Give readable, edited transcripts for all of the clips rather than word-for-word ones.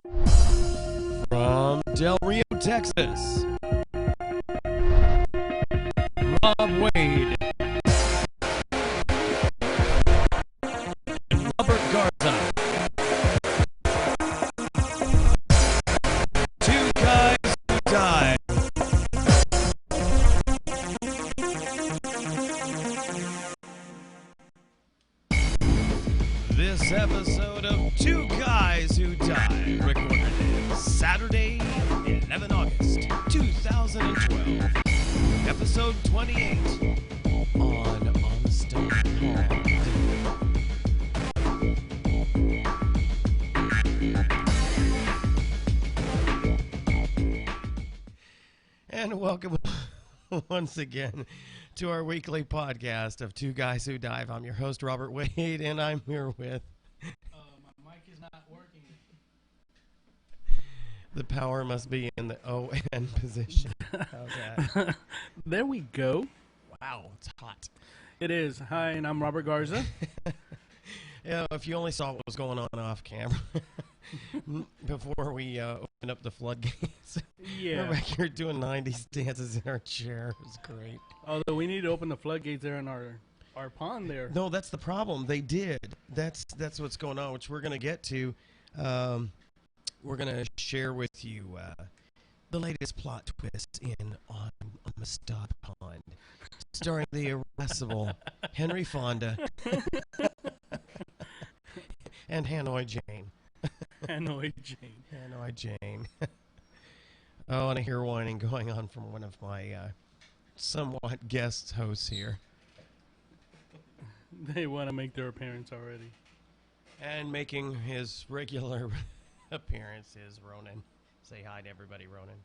From Del Rio, Texas, Rob Wade and Robert Garza. Two guys who died. This episode of Two Guys Who Die, recorded Saturday, 11 August, 2012. Episode 28 on Amistad Pond. And welcome once again to our weekly podcast of Two Guys Who Dive. I'm your host, Robert Wade, and I'm here with... My mic is not working. The power must be in the ON position. How's that? There we go. Wow, it's hot. It is. Hi, and I'm Robert Garza. Yeah, if you only saw what was going on off camera before we opened up the floodgates. Yeah. We're back here doing 90s dances in our chair. It was great. Although we need to open the floodgates there in our pond there. No, that's the problem. They did. That's what's going on, which we're going to get to. We're going to share with you the latest plot twist in On Amistad Pond, starring the irascible Henry Fonda and Hanoi Jane. Hanoi Jane. Hanoi Jane. Oh, and I hear whining going on from one of my somewhat guest hosts here. They want to make their appearance already. And making his regular appearance is Ronan. Say hi to everybody, Ronan.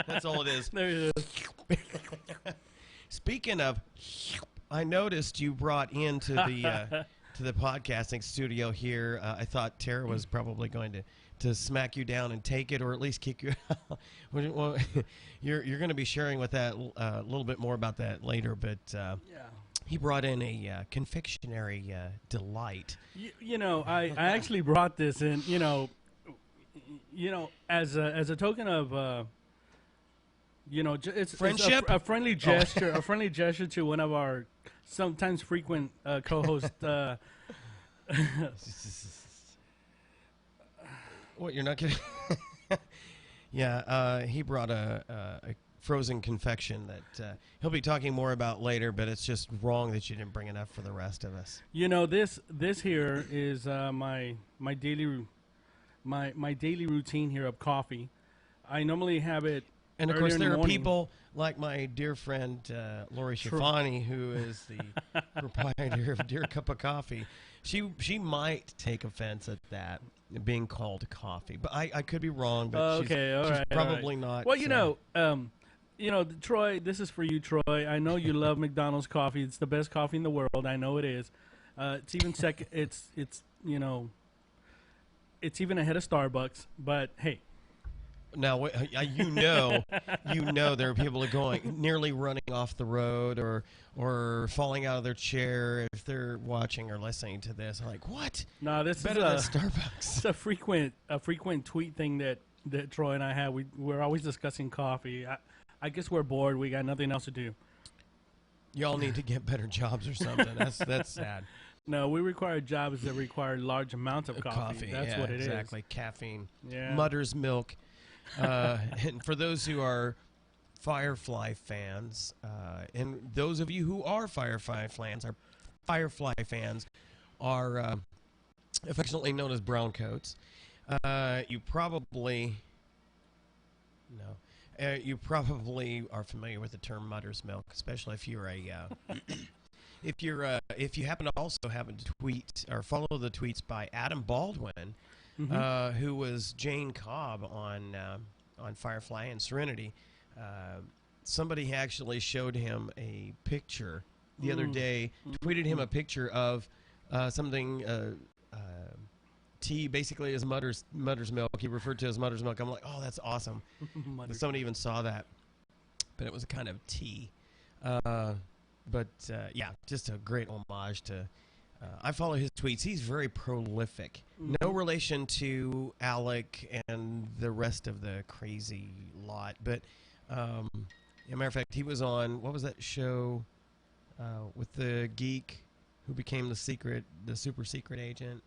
That's all it is. There it is. Speaking of, I noticed you brought into the to the podcasting studio here. I thought Tara was probably going to smack you down and take it, or at least kick you out. Well, you're going to be sharing with that a little bit more about that later, but Yeah. he brought in a confectionery delight. You know, I actually brought this in, as a token of, it's Friendship? a friendly gesture, a friendly gesture to one of our sometimes frequent co-hosts. What, you're not kidding? Yeah, he brought a frozen confection that he'll be talking more about later, but it's just wrong that you didn't bring enough for the rest of us. You know, this here is my daily routine here of coffee. I normally have it. And of earlier course, in the there are morning. people like my dear friend Lori Schifani, who is the proprietor of Dear Cup of Coffee. She might take offense at that being called coffee, but I could be wrong. But she's probably not. Well, Troy, this is for you, Troy. I know you love McDonald's coffee. It's the best coffee in the world. I know it is. It's even second. It's even ahead of Starbucks. But hey. Now, you know there are people going nearly running off the road or falling out of their chair if they're watching or listening to this. Like, what? No, this better is than Starbucks. It's a frequent tweet thing that Troy and I have. We're always discussing coffee. I guess we're bored. We got nothing else to do. Y'all need to get better jobs or something. That's sad. No, we require jobs that require large amounts of coffee. That's what it is. Exactly. Caffeine. Yeah. Mother's milk. And for those who are Firefly fans, and those of you who are Firefly fans are affectionately known as brown coats. You probably are familiar with the term mother's milk, especially if you're if you happen to tweet or follow the tweets by Adam Baldwin. Who was Jane Cobb on Firefly and Serenity. Somebody actually showed him a picture the other day, tweeted him a picture of something, tea, basically as mother's milk. He referred to as mother's milk. I'm like, oh, that's awesome. Somebody even saw that. But it was a kind of tea. Yeah, just a great homage to I follow his tweets. He's very prolific. No relation to Alec and the rest of the crazy lot. But, as a matter of fact, he was on, what was that show with the geek who became the super secret agent?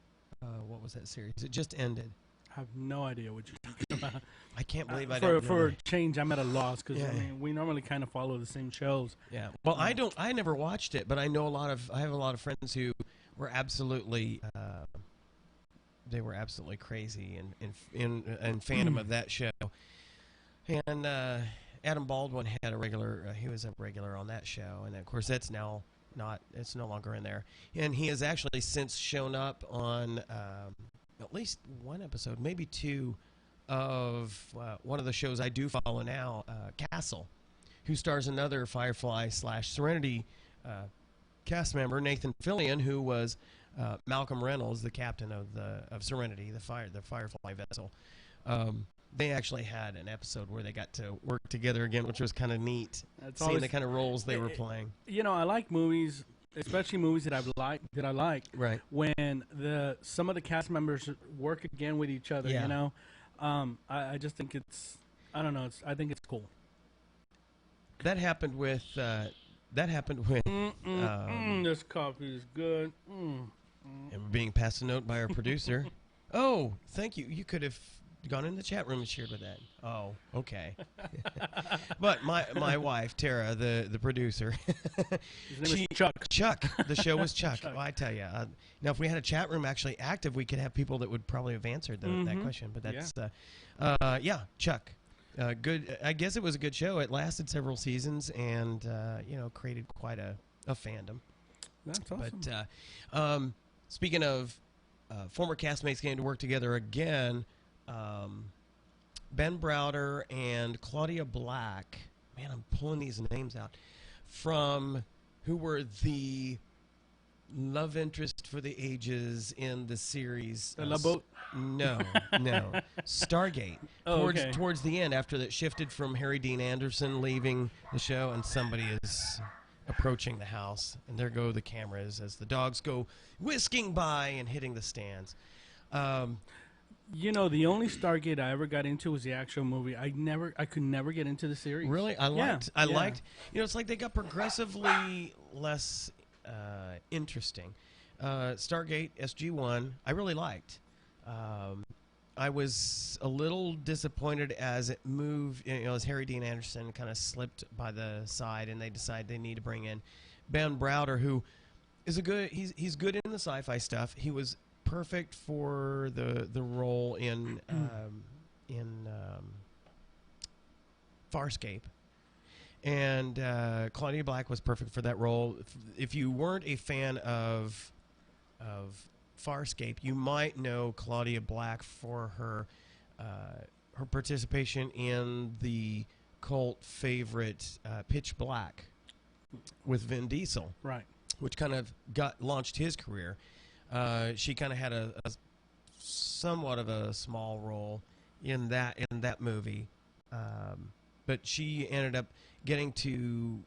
What was that series? It just ended. I have no idea what you're talking about. I can't believe I don't know. For a change, I'm at a loss because I mean, we normally kind of follow the same shows. Yeah. Well, I never watched it, but I know I have a lot of friends who were absolutely they were absolutely crazy and fandom of that show. And Adam Baldwin had he was a regular on that show, and of course it's no longer in there. And he has actually since shown up on at least one episode, maybe two, of one of the shows I do follow now, Castle, who stars another Firefly/Serenity cast member, Nathan Fillion, who was Malcolm Reynolds, the captain of Serenity, the Firefly vessel. They actually had an episode where they got to work together again, which was kind of neat. Seeing the kind of roles they were playing. You know, I like movies, especially movies that I like. Right. When some of the cast members work again with each other. Yeah. You know, I just think I think it's cool. That happened with. This coffee is good. And we're being passed a note by our producer. Oh, thank you. You could have gone in the chat room and shared with that. Oh, okay. But my wife, Tara, the producer. His name is Chuck. Chuck. The show was Chuck. Well, I tell you. Now, if we had a chat room actually active, we could have people that would probably have answered that question. But that's, Chuck. Good. I guess it was a good show. It lasted several seasons and, created quite a fandom. That's awesome. But speaking of former castmates getting to work together again, Ben Browder and Claudia Black, man, I'm pulling these names out, who were the love interest for the ages in the series. The La Boat? No. Stargate. Towards the end, after that shifted from Harry Dean Anderson leaving the show, and somebody is approaching the house, and there go the cameras as the dogs go whisking by and hitting the stands. The only Stargate I ever got into was the actual movie. I could never get into the series. Really? I liked, it's like they got progressively less interesting. Stargate SG-1, I really liked. I was a little disappointed as it moved, as Harry Dean Anderson kind of slipped by the side, and they decide they need to bring in Ben Browder, who is he's good in the sci-fi stuff. He was perfect for the role in Farscape, and Claudia Black was perfect for that role. If you weren't a fan of Farscape, you might know Claudia Black for her participation in the cult favorite Pitch Black with Vin Diesel, right? Which kind of launched his career. She kind of had a somewhat of a small role in that movie, but she ended up getting to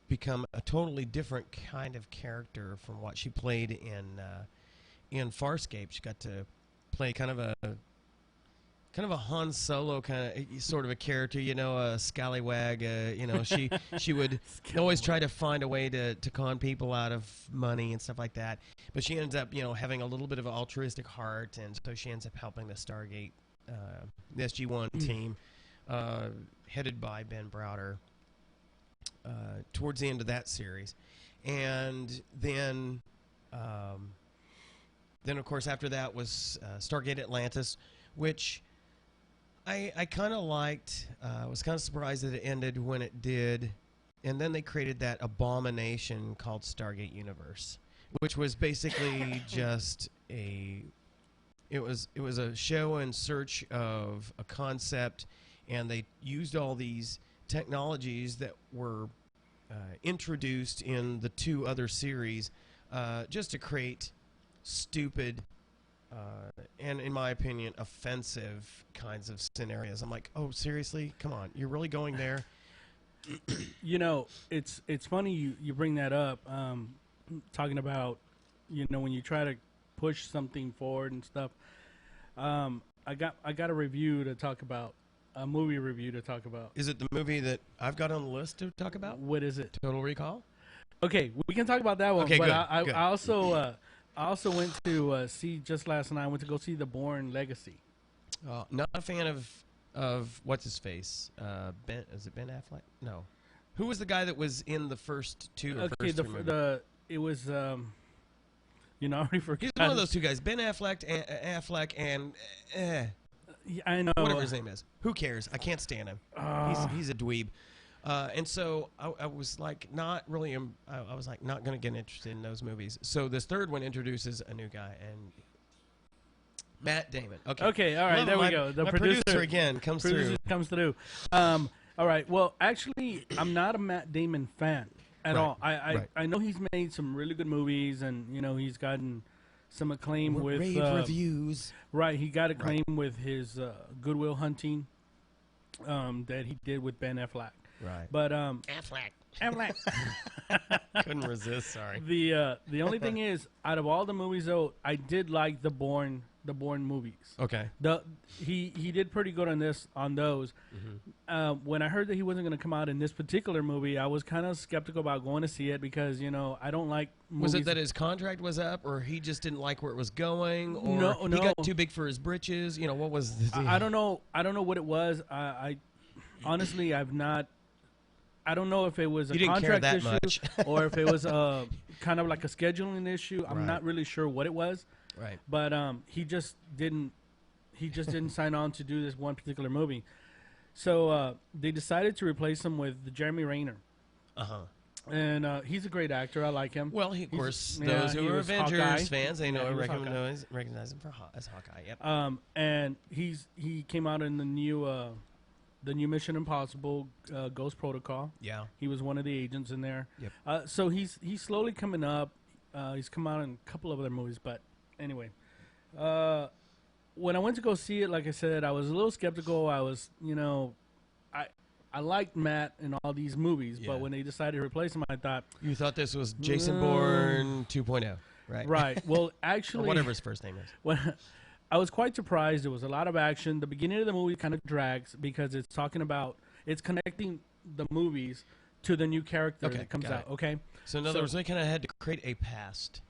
become a totally different kind of character from what she played in Farscape. She got to play kind of a Han Solo sort of a character, a scallywag. She would always try to find a way to con people out of money and stuff like that. But she ends up, having a little bit of an altruistic heart, and so she ends up helping the Stargate, the SG-1 team, headed by Ben Browder, towards the end of that series. And then of course, after that was Stargate Atlantis, which I kind of liked. I was kind of surprised that it ended when it did. And then they created that abomination called Stargate Universe, which was basically just it was a show in search of a concept, and they used all these technologies that were introduced in the two other series just to create stupid and, in my opinion, offensive kinds of scenarios. I'm like, oh, seriously? Come on. You're really going there? It's funny you bring that up, talking about when you try to push something forward and stuff. I got a review to talk about, a movie review to talk about. Is it the movie that I've got on the list to talk about? What is it? Total Recall? Okay, we can talk about that one. Okay, but good, I good. I also went to see just last night. I went to go see the Bourne Legacy. Not a fan of what's his face? Ben? Is it Ben Affleck? No. Who was the guy that was in the first two? Or Okay, first three movies? it was I already forgot. He's one of those two guys, Ben Affleck, and Yeah, I know. whatever his name is. Who cares? I can't stand him. He's a dweeb. And so I was like, not really. I was like, not going to get interested in those movies. So this third one introduces a new guy, and Matt Damon. Okay, all right, there we go. The my producer again comes through. All right. Well, actually, I'm not a Matt Damon fan at all. I know he's made some really good movies, and he's gotten some acclaim with rave reviews. Right, he got acclaim with his Good Will Hunting that he did with Ben Affleck. Right. But Affleck. Couldn't resist. Sorry. The only thing is, out of all the movies, though, I did like the Bourne movies. Okay. He did pretty good on those. Mm-hmm. When I heard that he wasn't going to come out in this particular movie, I was kind of skeptical about going to see it because I don't like movies. Was it that his contract was up, or he just didn't like where it was going, or No. he got too big for his britches? What was the deal? I don't know. I don't know what it was. I honestly, I don't know if it was a contract issue much. or if it was kind of like a scheduling issue. I'm not really sure what it was. Right. But he just didn't sign on to do this one particular movie. So they decided to replace him with Jeremy Renner. Uh-huh. And he's a great actor. I like him. Well, of course, those who are Avengers Hawkeye. fans, they know Hawkeye. recognize him as Hawkeye. Yep. And he came out in the new Mission Impossible Ghost Protocol. Yeah. He was one of the agents in there. Yep. So he's slowly coming up. He's come out in a couple of other movies, but anyway. When I went to go see it, like I said, I was a little skeptical. I was, I liked Matt in all these movies, but when they decided to replace him, I thought... You thought this was Jason Bourne 2.0, right? Right. Well, actually... or whatever his first name is. Well, I was quite surprised. There was a lot of action. The beginning of the movie kind of drags because it's connecting the movies to the new character that comes out. Okay. So in other words, they kind of had to create a past.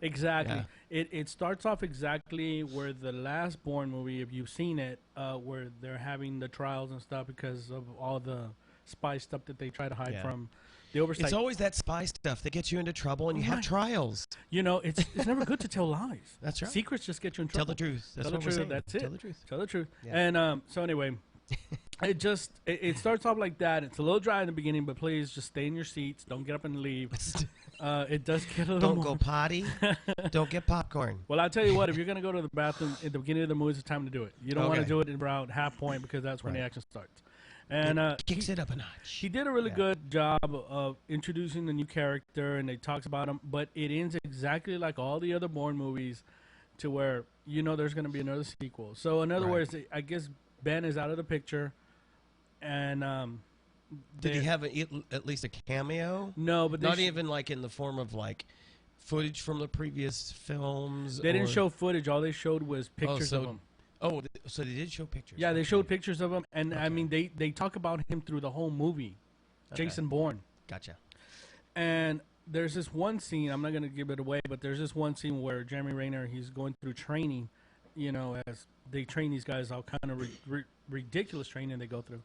Exactly. Yeah. It starts off exactly where the last Bourne movie, if you've seen it, where they're having the trials and stuff because of all the spy stuff that they try to hide from the oversight. It's always that spy stuff that gets you into trouble, and you have trials. It's never good to tell lies. That's right. Secrets just get you in trouble. Tell the truth. That's tell what the we're truth. saying. That's it. Tell the truth. Tell the truth. Yeah. And so anyway, it starts off like that. It's a little dry in the beginning, but please just stay in your seats. Don't get up and leave. It does get a little Don't go potty. Don't get popcorn. Well, I'll tell you what. If you're going to go to the bathroom at the beginning of the movie, it's time to do it. You don't want to do it at around half point because that's when the action starts. And kicks it up a notch. He did a really good job of introducing the new character, and they talks about him. But it ends exactly like all the other Bourne movies, to where there's going to be another sequel. So in other words, I guess Ben is out of the picture, and did he have at least a cameo? No, but not even like in the form of like footage from the previous films. They didn't show footage. All they showed was pictures of him. Oh, so they did show pictures. Yeah, they showed pictures of him, and I mean they talk about him through the whole movie. Jason Bourne. Gotcha. And there's this one scene, I'm not going to give it away, but there's this one scene where Jeremy Renner, he's going through training, as they train these guys, all kind of ridiculous training they go through.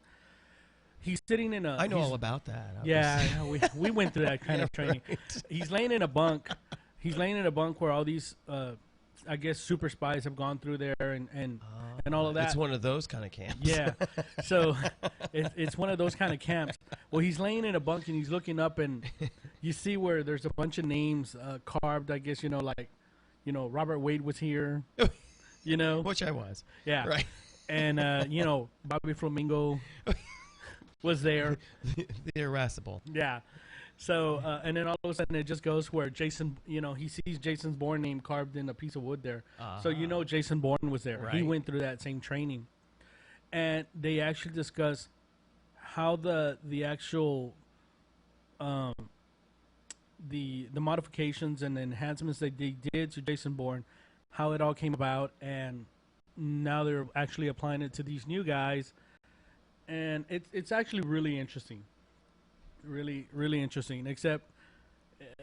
He's sitting in a... I know all about that. Yeah, we went through that kind of training. Right. He's laying in a bunk. He's laying in a bunk where all these, I guess, super spies have gone through there and all of that. It's one of those kind of camps. Yeah. So it's one of those kind of camps. Well, he's laying in a bunk and he's looking up, and you see where there's a bunch of names carved, I guess, like, Robert Wade was here, Which I was. Yeah. Right. And, Bobby Flamingo was there. The irascible. Yeah. So, and then all of a sudden it just goes where Jason, he sees Jason's Bourne name carved in a piece of wood there. So Jason Bourne was there. Right. He went through that same training. And they actually discuss how the the modifications and the enhancements that they did to Jason Bourne, how it all came about, and now they're actually applying it to these new guys, and it's actually really interesting, really interesting. Except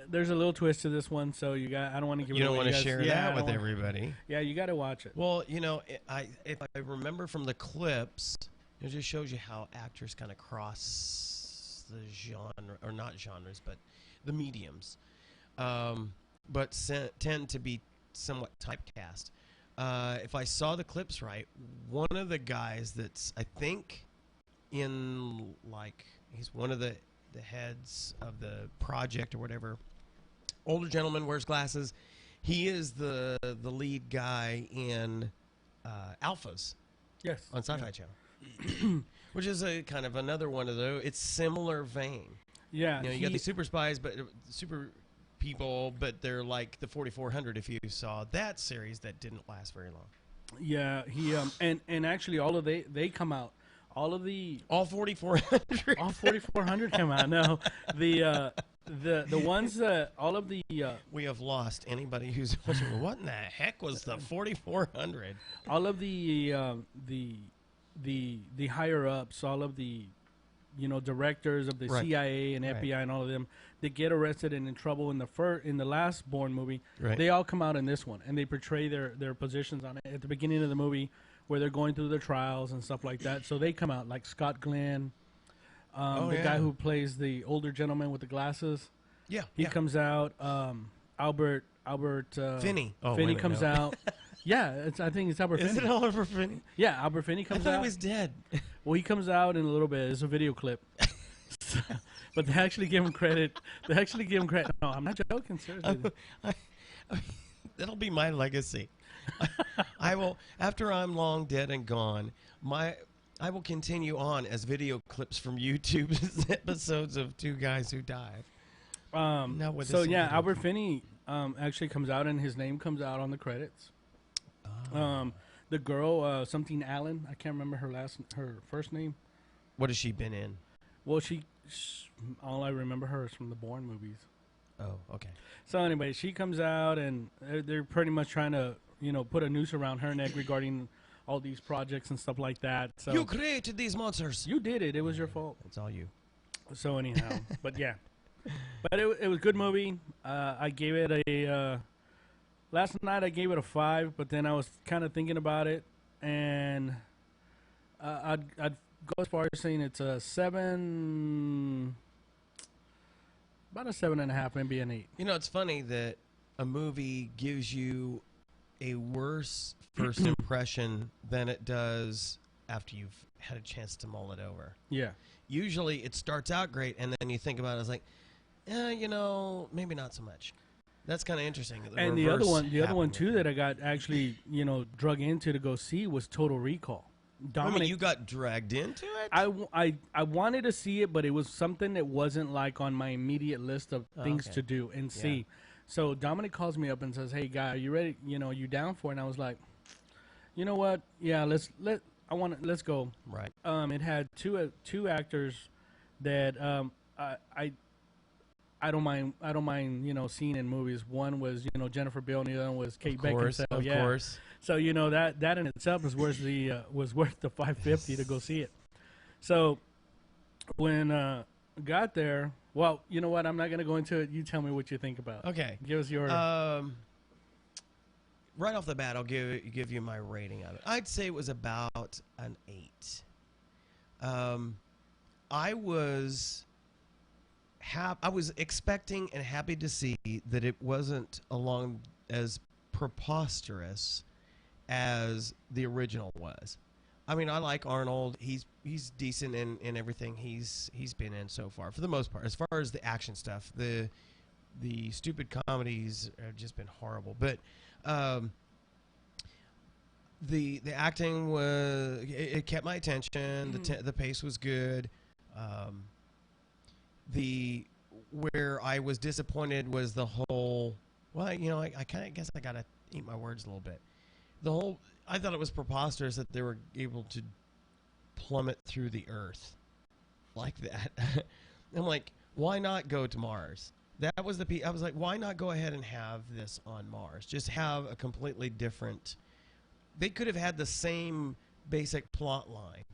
there's a little twist to this one, so I don't want to give. You it don't away. want to share that with everybody. Yeah, you got to watch it. Well, if I remember from the clips, it just shows you how actors kind of cross the genre, or not genres, but the mediums, but tend to be somewhat typecast. If I saw the clips right, one of the guys that's, I think, he's one of the heads of the project or whatever, older gentleman, wears glasses. He is the lead guy in Alphas. Yes. On Sci-Fi Channel. Which is a kind of another one of those. It's similar vein. Yeah. You got the super spies, but super people, but they're like the 4400 if you saw that series that didn't last very long. Yeah, he and actually they come out. All 4400. All 4400 come out. No, the ones that all of the we have lost anybody who's watching. What in the heck was the 4400? All of the higher ups, all of the directors of the CIA and FBI and all of them, they get arrested and in trouble in the last Bourne movie. Right. They all come out in this one, and they portray their positions on it at the beginning of the movie, where they're going through their trials and stuff like that. So they come out like Scott Glenn, the guy who plays the older gentleman with the glasses. Yeah, he comes out. Albert Finney. Finney comes out. Yeah, I think it's Albert Finney. Is it Oliver Finney? Yeah, Albert Finney comes out. I thought he was dead. Well, he comes out in a little bit. It's a video clip. But they actually give him credit. No, I'm not joking. Seriously. That'll be my legacy. I will, after I'm long dead and gone, I will continue on as video clips from YouTube episodes of two guys who died. Albert Finney actually comes out, and his name comes out on the credits. The girl, something Allen, I can't remember her first name. What has she been in? Well, all I remember her is from the Bourne movies. Oh, okay. So anyway, she comes out, and they're pretty much trying to, put a noose around her neck regarding all these projects and stuff like that. So you created these monsters. You did it. It was your fault. It's all you. So anyhow, but yeah, but it was a good movie. I gave it last night I gave it a 5, but then I was kind of thinking about it, and I'd go as far as saying it's a 7, about a 7.5, maybe an 8. It's funny that a movie gives you a worse first impression than it does after you've had a chance to mull it over. Yeah. Usually it starts out great, and then you think about it as like, maybe not so much. That's kind of interesting. And the other one too that I got actually, drug into to go see was Total Recall. Dominic, you got dragged into it? I wanted to see it, but it was something that wasn't like on my immediate list of things to do and see. So Dominic calls me up and says, "Hey, guy, are you ready? You down for it?" And I was like, "You know what? Yeah, let's go." Right. It had two actors that I don't mind seeing in movies. One was Jennifer Biel, and the other one was Kate Beckinsale. Of course. So that in itself was worth the $550 to go see it. So when got there, well, you know what? I'm not gonna go into it. You tell me what you think about. Okay. Give us your. Right off the bat, I'll give you my rating of it. I'd say it was about an 8. I was expecting and happy to see that it wasn't along as preposterous as the original was. I mean, I like Arnold. He's decent in everything he's been in so far, for the most part. As far as the action stuff, the stupid comedies have just been horrible. But the acting was it kept my attention. The pace was good. Where I was disappointed was the whole. Well, I kind of guess I gotta eat my words a little bit. I thought it was preposterous that they were able to plummet through the Earth like that. I'm like, why not go to Mars? That was the piece. I was like, why not go ahead and have this on Mars? Just have a completely different. They could have had the same basic plot line,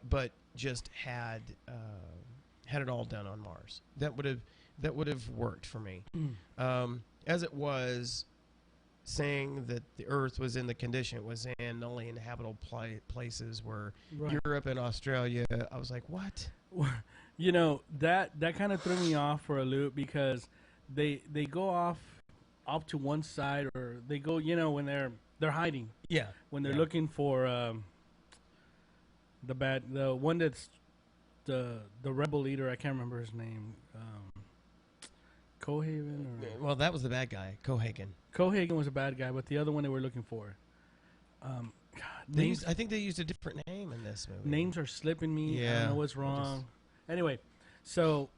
but just had it all done on Mars. That would have worked for me. As it was, saying that the Earth was in the condition it was in, the only inhabitable places were Europe and Australia. I was like, what? You know, that kind of threw me off for a loop because they go off to one side, or they go, you know, when they're hiding. Yeah. When they're looking for the one that's the rebel leader. I can't remember his name. Cohaven? Well, that was the bad guy, Cohagen. Cohagen was a bad guy, but the other one they were looking for. I think they used a different name in this movie. Names are slipping me. Yeah. I don't know what's wrong. Anyway, so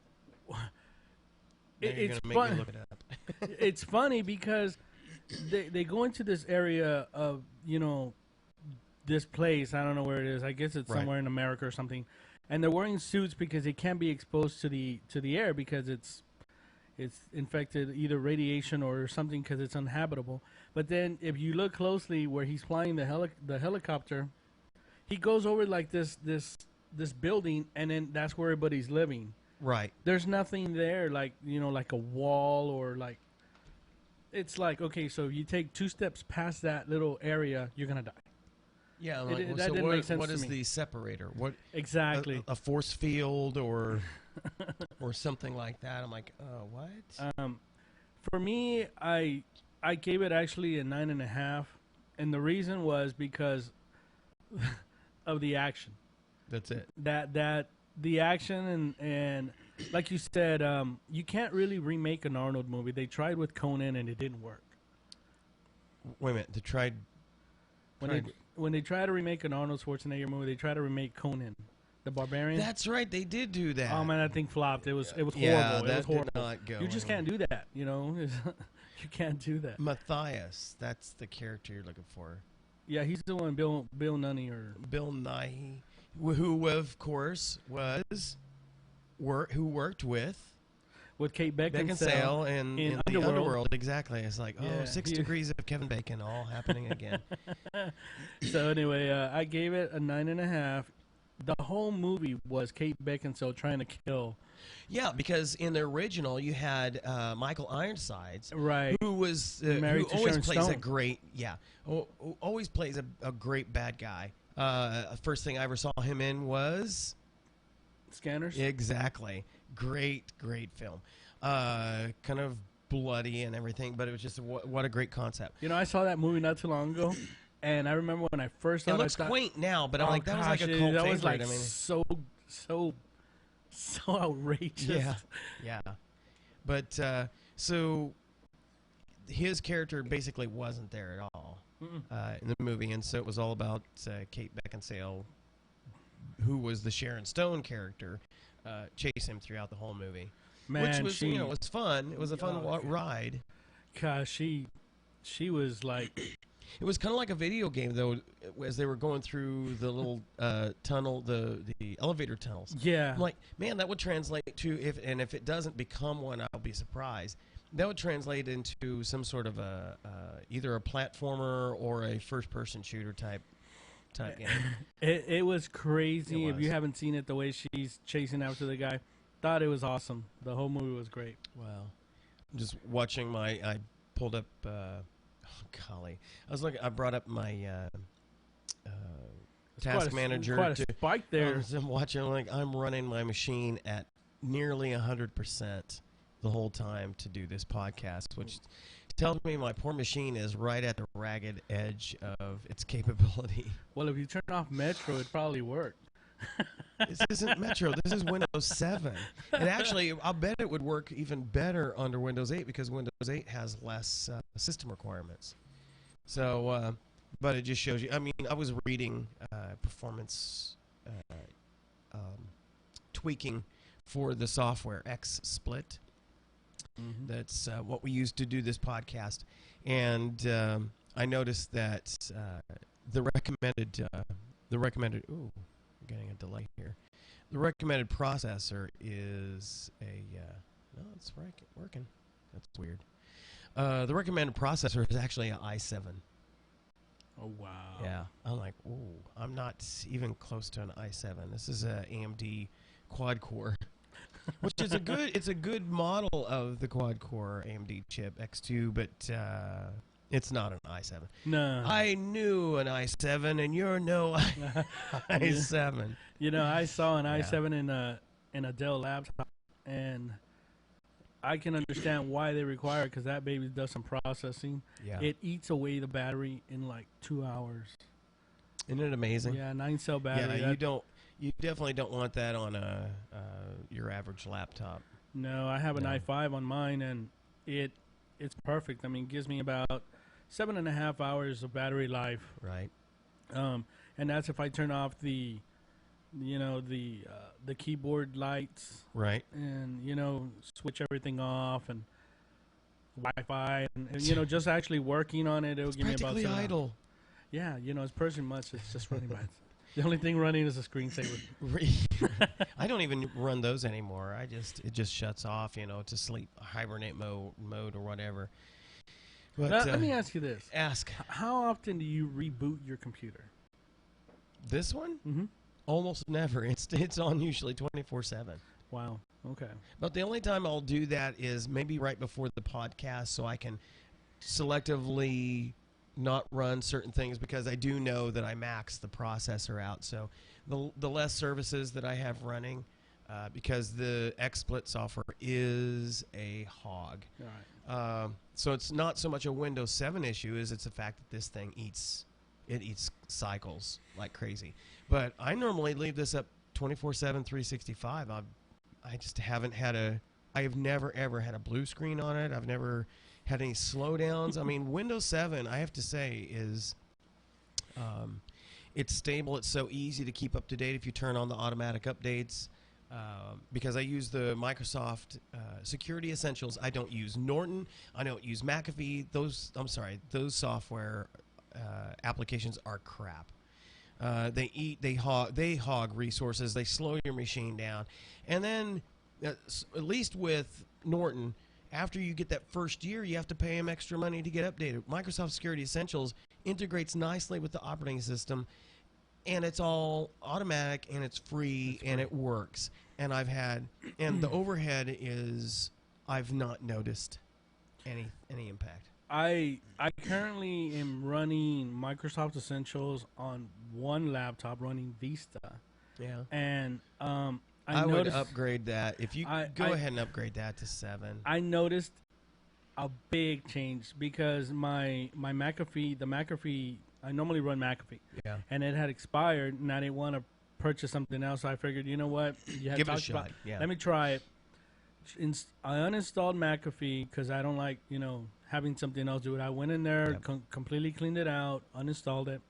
it's fun. Look it up. It's funny because they go into this area of, you know, this place. I don't know where it is. I guess it's somewhere in America or something. And they're wearing suits because they can't be exposed to the air because it's infected, either radiation or something, because it's uninhabitable. But then if you look closely where he's flying the helicopter, he goes over like this building, and then that's where everybody's living. Right. There's nothing there, like, you know, like a wall or like. It's like, okay, so you take 2 steps past that little area, you're gonna die. Yeah, that didn't make sense what to is me. The separator? What exactly? A force field or something like that. I'm like, oh, what? For me, I gave it actually a 9.5, and the reason was because of the action. That's it. That the action and like you said, you can't really remake an Arnold movie. They tried with Conan and it didn't work. Wait a minute, they tried. When they try to remake an Arnold Schwarzenegger movie, they try to remake Conan, the Barbarian. That's right, they did do that. Oh man, that thing flopped. It was horrible. Yeah, it that was horrible. did not go. You just can't do that. You know, you can't do that. Matthias, that's the character you're looking for. Yeah, he's the one. Bill Nighy or Bill Nighy, who of course who worked with Kate Beckinsale in the Underworld. Exactly. It's like, 6 degrees of Kevin Bacon all happening again. So anyway, I gave it a 9.5. The whole movie was Kate Beckinsale trying to kill. Yeah, because in the original you had Michael Ironsides, right, who was married who to always Sharon plays Stone. a great who always plays a great bad guy. First thing I ever saw him in was Scanners. Exactly. Great film. Kind of bloody and everything, but it was just what a great concept. You know, I saw that movie not too long ago, and I remember when I first saw it. It looks quaint now, but I'm like, that was like a cult favorite. That was like I mean, so outrageous. Yeah. But so his character basically wasn't there at all in the movie, and so it was all about Kate Beckinsale, who was the Sharon Stone character, chase him throughout the whole movie. Man, which was, it was fun. It was a fun ride. Gosh, she was like... It was kind of like a video game, though, as they were going through the little tunnel, the elevator tunnels. Yeah. I'm like, man, that would translate to, if it doesn't become one, I'll be surprised. That would translate into some sort of either a platformer or a first-person shooter type game. It was crazy. It was. If you haven't seen it, the way she's chasing after the guy, thought it was awesome. The whole movie was great. Wow. I'm just watching I pulled up, golly. I brought up my task manager. Quite a spike there. I'm watching, I'm running my machine at nearly 100% the whole time to do this podcast, which tells me my poor machine is right at the ragged edge of its capability. Well, if you turn off Metro, it'd probably work. This isn't Metro. This is Windows 7. And actually, I'll bet it would work even better under Windows 8 because Windows 8 has less system requirements. So, but it just shows you. I mean, I was reading performance tweaking for the software XSplit. Mm-hmm. That's what we use to do this podcast. And I noticed that the recommended, ooh, I'm getting a delay here. The recommended processor is a, it's working. That's weird. The recommended processor is actually an i7. Oh, wow. Yeah. I'm like, ooh, I'm not even close to an i7. This is a AMD quad core, which is it's a good model of the quad core AMD chip X2, but it's not an i7. No. I knew an i7, and you're no i7. You know, I saw an i7 in a Dell laptop, and I can understand why they require it, because that baby does some processing. Yeah. It eats away the battery in like 2 hours. Isn't it amazing? Yeah, 9-cell battery. Yeah, you definitely don't want that on your average laptop. No, I have an i5 on mine, and it's perfect. I mean, it gives me about 7.5 hours of battery life. Right. And that's if I turn off the keyboard lights. Right. And, switch everything off, and Wi-Fi, and just actually working on it, it'll give me about 7 hours. idle. Yeah, it's pretty much, it's just running by. The only thing running is a screensaver. I don't even run those anymore. It just shuts off, to sleep, hibernate mode or whatever. But let me ask you this. Ask. How often do you reboot your computer? This one? Mm-hmm. Almost never. It's on usually 24/7. Wow. Okay. But the only time I'll do that is maybe right before the podcast, so I can selectively not run certain things, because I do know that I max the processor out. So the less services that I have running, because the XSplit software is a hog. All right. So it's not so much a Windows 7 issue as it's the fact that this thing eats cycles like crazy. But I normally leave this up 24/7, 365. I just haven't I have never ever had a blue screen on it. I've never had any slowdowns. I mean, Windows 7, I have to say, is it's stable. It's so easy to keep up to date if you turn on the automatic updates. Because I use the Microsoft Security Essentials. I don't use Norton. I don't use McAfee. Those software applications are crap. They hog resources. They slow your machine down. And then, at least with Norton, after you get that first year, you have to pay them extra money to get updated. Microsoft Security Essentials integrates nicely with the operating system, and it's all automatic, and it's free, and it works. And the overhead is, I've not noticed any impact. I currently am running Microsoft Essentials on one laptop, running Vista. Yeah. And I would upgrade that. If you go ahead and upgrade that to 7. I noticed a big change, because the McAfee, I normally run McAfee. Yeah. And it had expired, and I didn't want to purchase something else. So I figured, you know what? Give it a shot. Yeah. Let me try it. I uninstalled McAfee because I don't like, having something else do it. I went in there, completely cleaned it out, uninstalled it,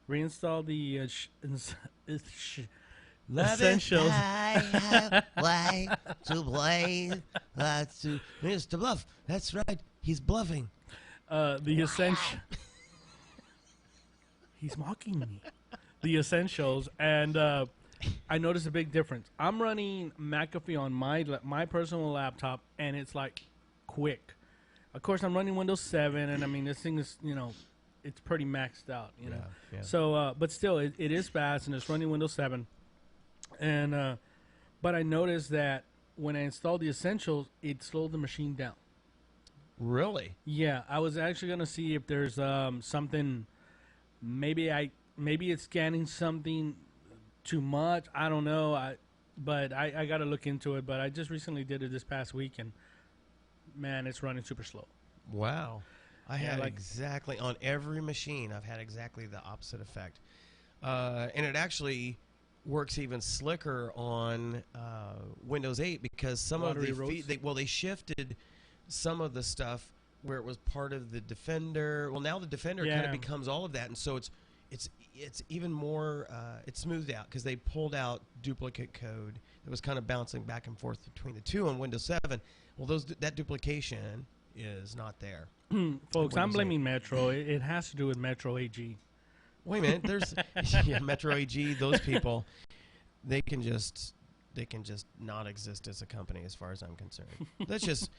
reinstalled the Essentials. Why to play? To Mr. Bluff. That's right. He's bluffing. The Essentials. He's mocking me. The Essentials, and I noticed a big difference. I'm running McAfee on my personal laptop, and it's like quick. Of course, I'm running Windows 7, and I mean, this thing is, it's pretty maxed out, know. Yeah. So, but still, it is fast, and it's running Windows 7. And but I noticed that when I installed the Essentials, it slowed the machine down. Really? Yeah, I was actually gonna see if there's something. Maybe it's scanning something too much. I don't know. But I got to look into it. But I just recently did it this past week, and man, it's running super slow. Wow. I had exactly, on every machine, I've had exactly the opposite effect. And it actually works even slicker on Windows 8, because some of they shifted some of the stuff where it was part of the Defender. Well, now the Defender kind of becomes all of that, and so it's even more it's smoothed out, because they pulled out duplicate code that was kind of bouncing back and forth between the two on Windows 7. Well, that duplication is not there. Folks, I'm blaming Metro. It has to do with Metro AG. Wait a minute, there's Metro AG. Those people, they can just they can just not exist as a company as far as I'm concerned. That's just,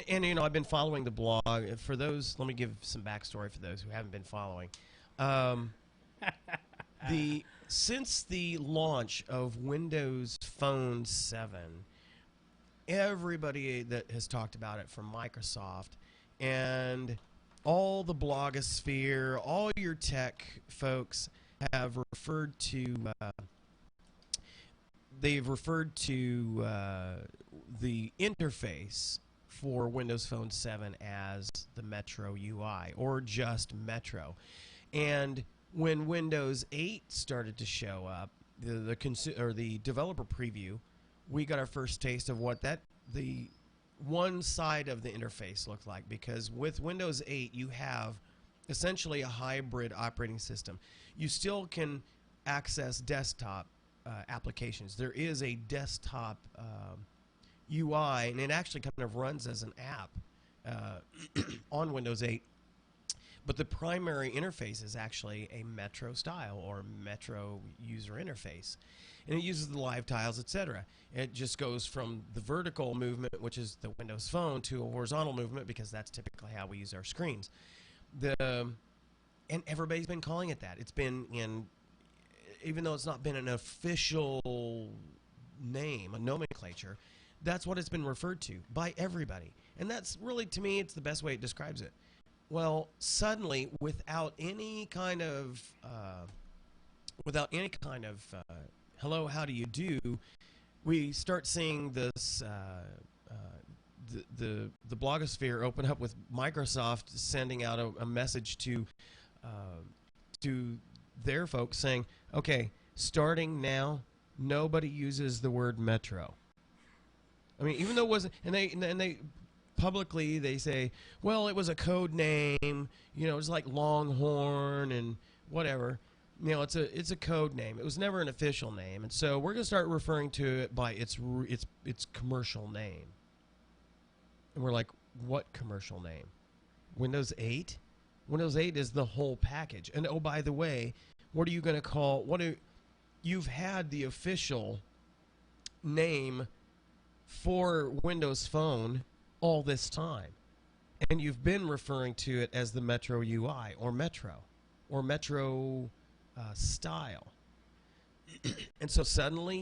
and I've been following the blog. For those, let me give some backstory for those who haven't been following. Since the launch of Windows Phone 7, everybody that has talked about it from Microsoft and all the blogosphere, all your tech folks have referred to the interface for Windows Phone 7 as the Metro UI or just Metro. And when Windows 8 started to show up, the developer preview, we got our first taste of what the one side of the interface looked like, because with Windows 8 you have essentially a hybrid operating system. You still can access desktop applications. There is a desktop UI, and it actually kind of runs as an app on Windows 8. But the primary interface is actually a Metro style or Metro user interface. And it uses the live tiles, etc. It just goes from the vertical movement, which is the Windows Phone, to a horizontal movement, because that's typically how we use our screens. And everybody's been calling it that. It's been even though it's not been an official name, a nomenclature, that's what it's been referred to by everybody. And that's really, to me, it's the best way it describes it. Well, suddenly, without any kind of hello, how do you do, we start seeing this the blogosphere open up with Microsoft sending out a message to their folks saying, okay, starting now, nobody uses the word Metro. I mean, even though it wasn't, and they publicly they say, well, it was a code name, it's like Longhorn and whatever. It's a code name. It was never an official name, and so we're going to start referring to it by its commercial name. And we're like, what commercial name? Windows 8? Windows 8 is the whole package. And oh, by the way, what are you going to call? You've had the official name for Windows Phone all this time, and you've been referring to it as the Metro UI or Metro style. And so suddenly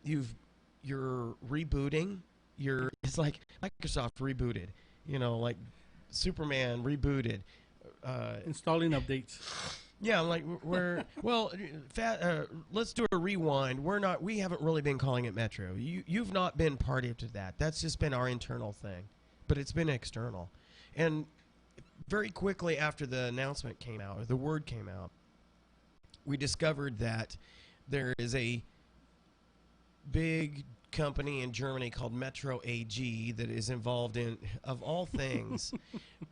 you're rebooting. It's like Microsoft rebooted, like Superman rebooted, installing updates. Yeah, I'm like, let's do a rewind. We haven't really been calling it Metro. You've not been party to that. That's just been our internal thing, but it's been external. And very quickly after the announcement came out, or the word came out, we discovered that there is a big company in Germany called Metro AG that is involved in, of all things,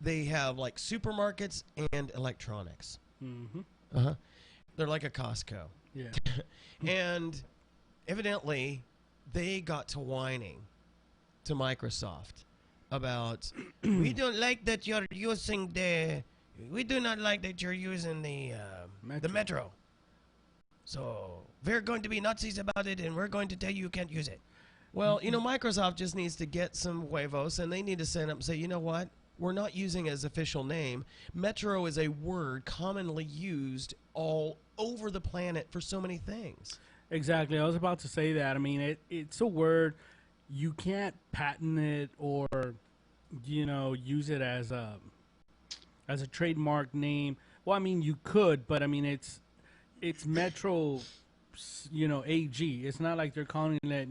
they have like supermarkets and electronics. Mm-hmm. They're like a Costco. Yeah. And evidently they got to whining to Microsoft about we don't like that you're using the Metro. So we're going to be Nazis about it, and we're going to tell you can't use it. Well, Microsoft just needs to get some huevos, and they need to stand up and say, you know what? We're not using it as official name. Metro is a word commonly used all over the planet for so many things. Exactly. I was about to say that. I mean, it's a word. You can't patent it or, use it as a trademark name. Well, I mean, you could, but I mean, it's Metro, AG. It's not like they're calling it,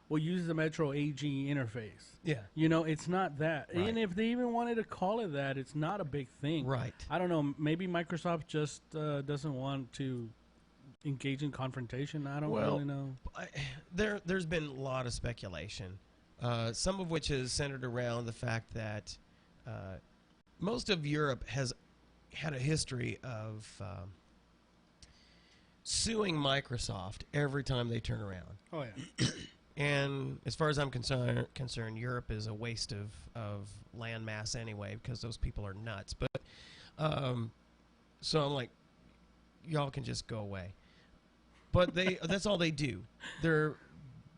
we'll use the Metro AG interface. Yeah. It's not that. Right. And if they even wanted to call it that, it's not a big thing. Right. I don't know. Maybe Microsoft just doesn't want to engage in confrontation. I don't really know. There's been a lot of speculation, some of which is centered around the fact that most of Europe has had a history of suing Microsoft every time they turn around. Oh, yeah. And as far as I'm concerned, Europe is a waste of land mass anyway, because those people are nuts. But so I'm like, y'all can just go away. But that's all they do.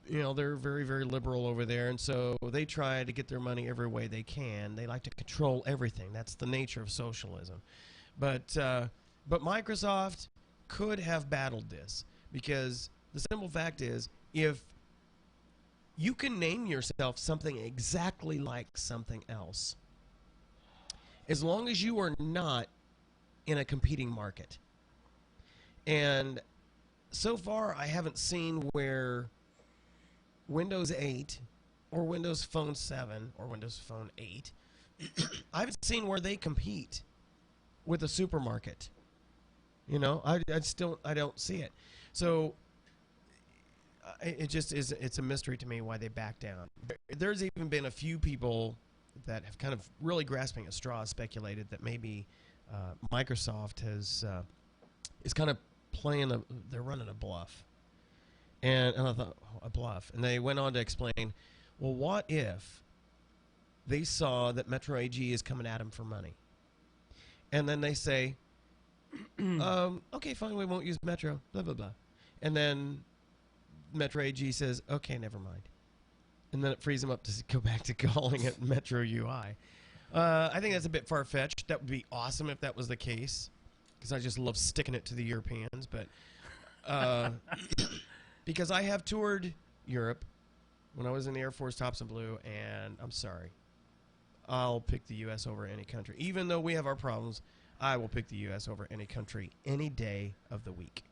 they're very, very liberal over there, and so they try to get their money every way they can. They like to control everything. That's the nature of socialism. But Microsoft could have battled this, because the simple fact is, if you can name yourself something exactly like something else, as long as you are not in a competing market. And so far, I haven't seen where Windows 8 or Windows Phone 7 or Windows Phone 8, I haven't seen where they compete with a supermarket. I don't see it. So it just is, it's a mystery to me why they back down. There's even been a few people that have kind of really grasping at straws speculated that maybe Microsoft is kind of they're running a bluff. And I thought, a bluff. And they went on to explain, well, what if they saw that Metro AG is coming at them for money? And then they say, okay, fine, we won't use Metro, blah, blah, blah. And then Metro AG says, okay, never mind. And then it frees them up to go back to calling it Metro UI. I think that's a bit far-fetched. That would be awesome if that was the case, because I just love sticking it to the Europeans. But because I have toured Europe when I was in the Air Force Tops and Blue, and I'm sorry, I'll pick the U.S. over any country. Even though we have our problems, I will pick the U.S. over any country any day of the week.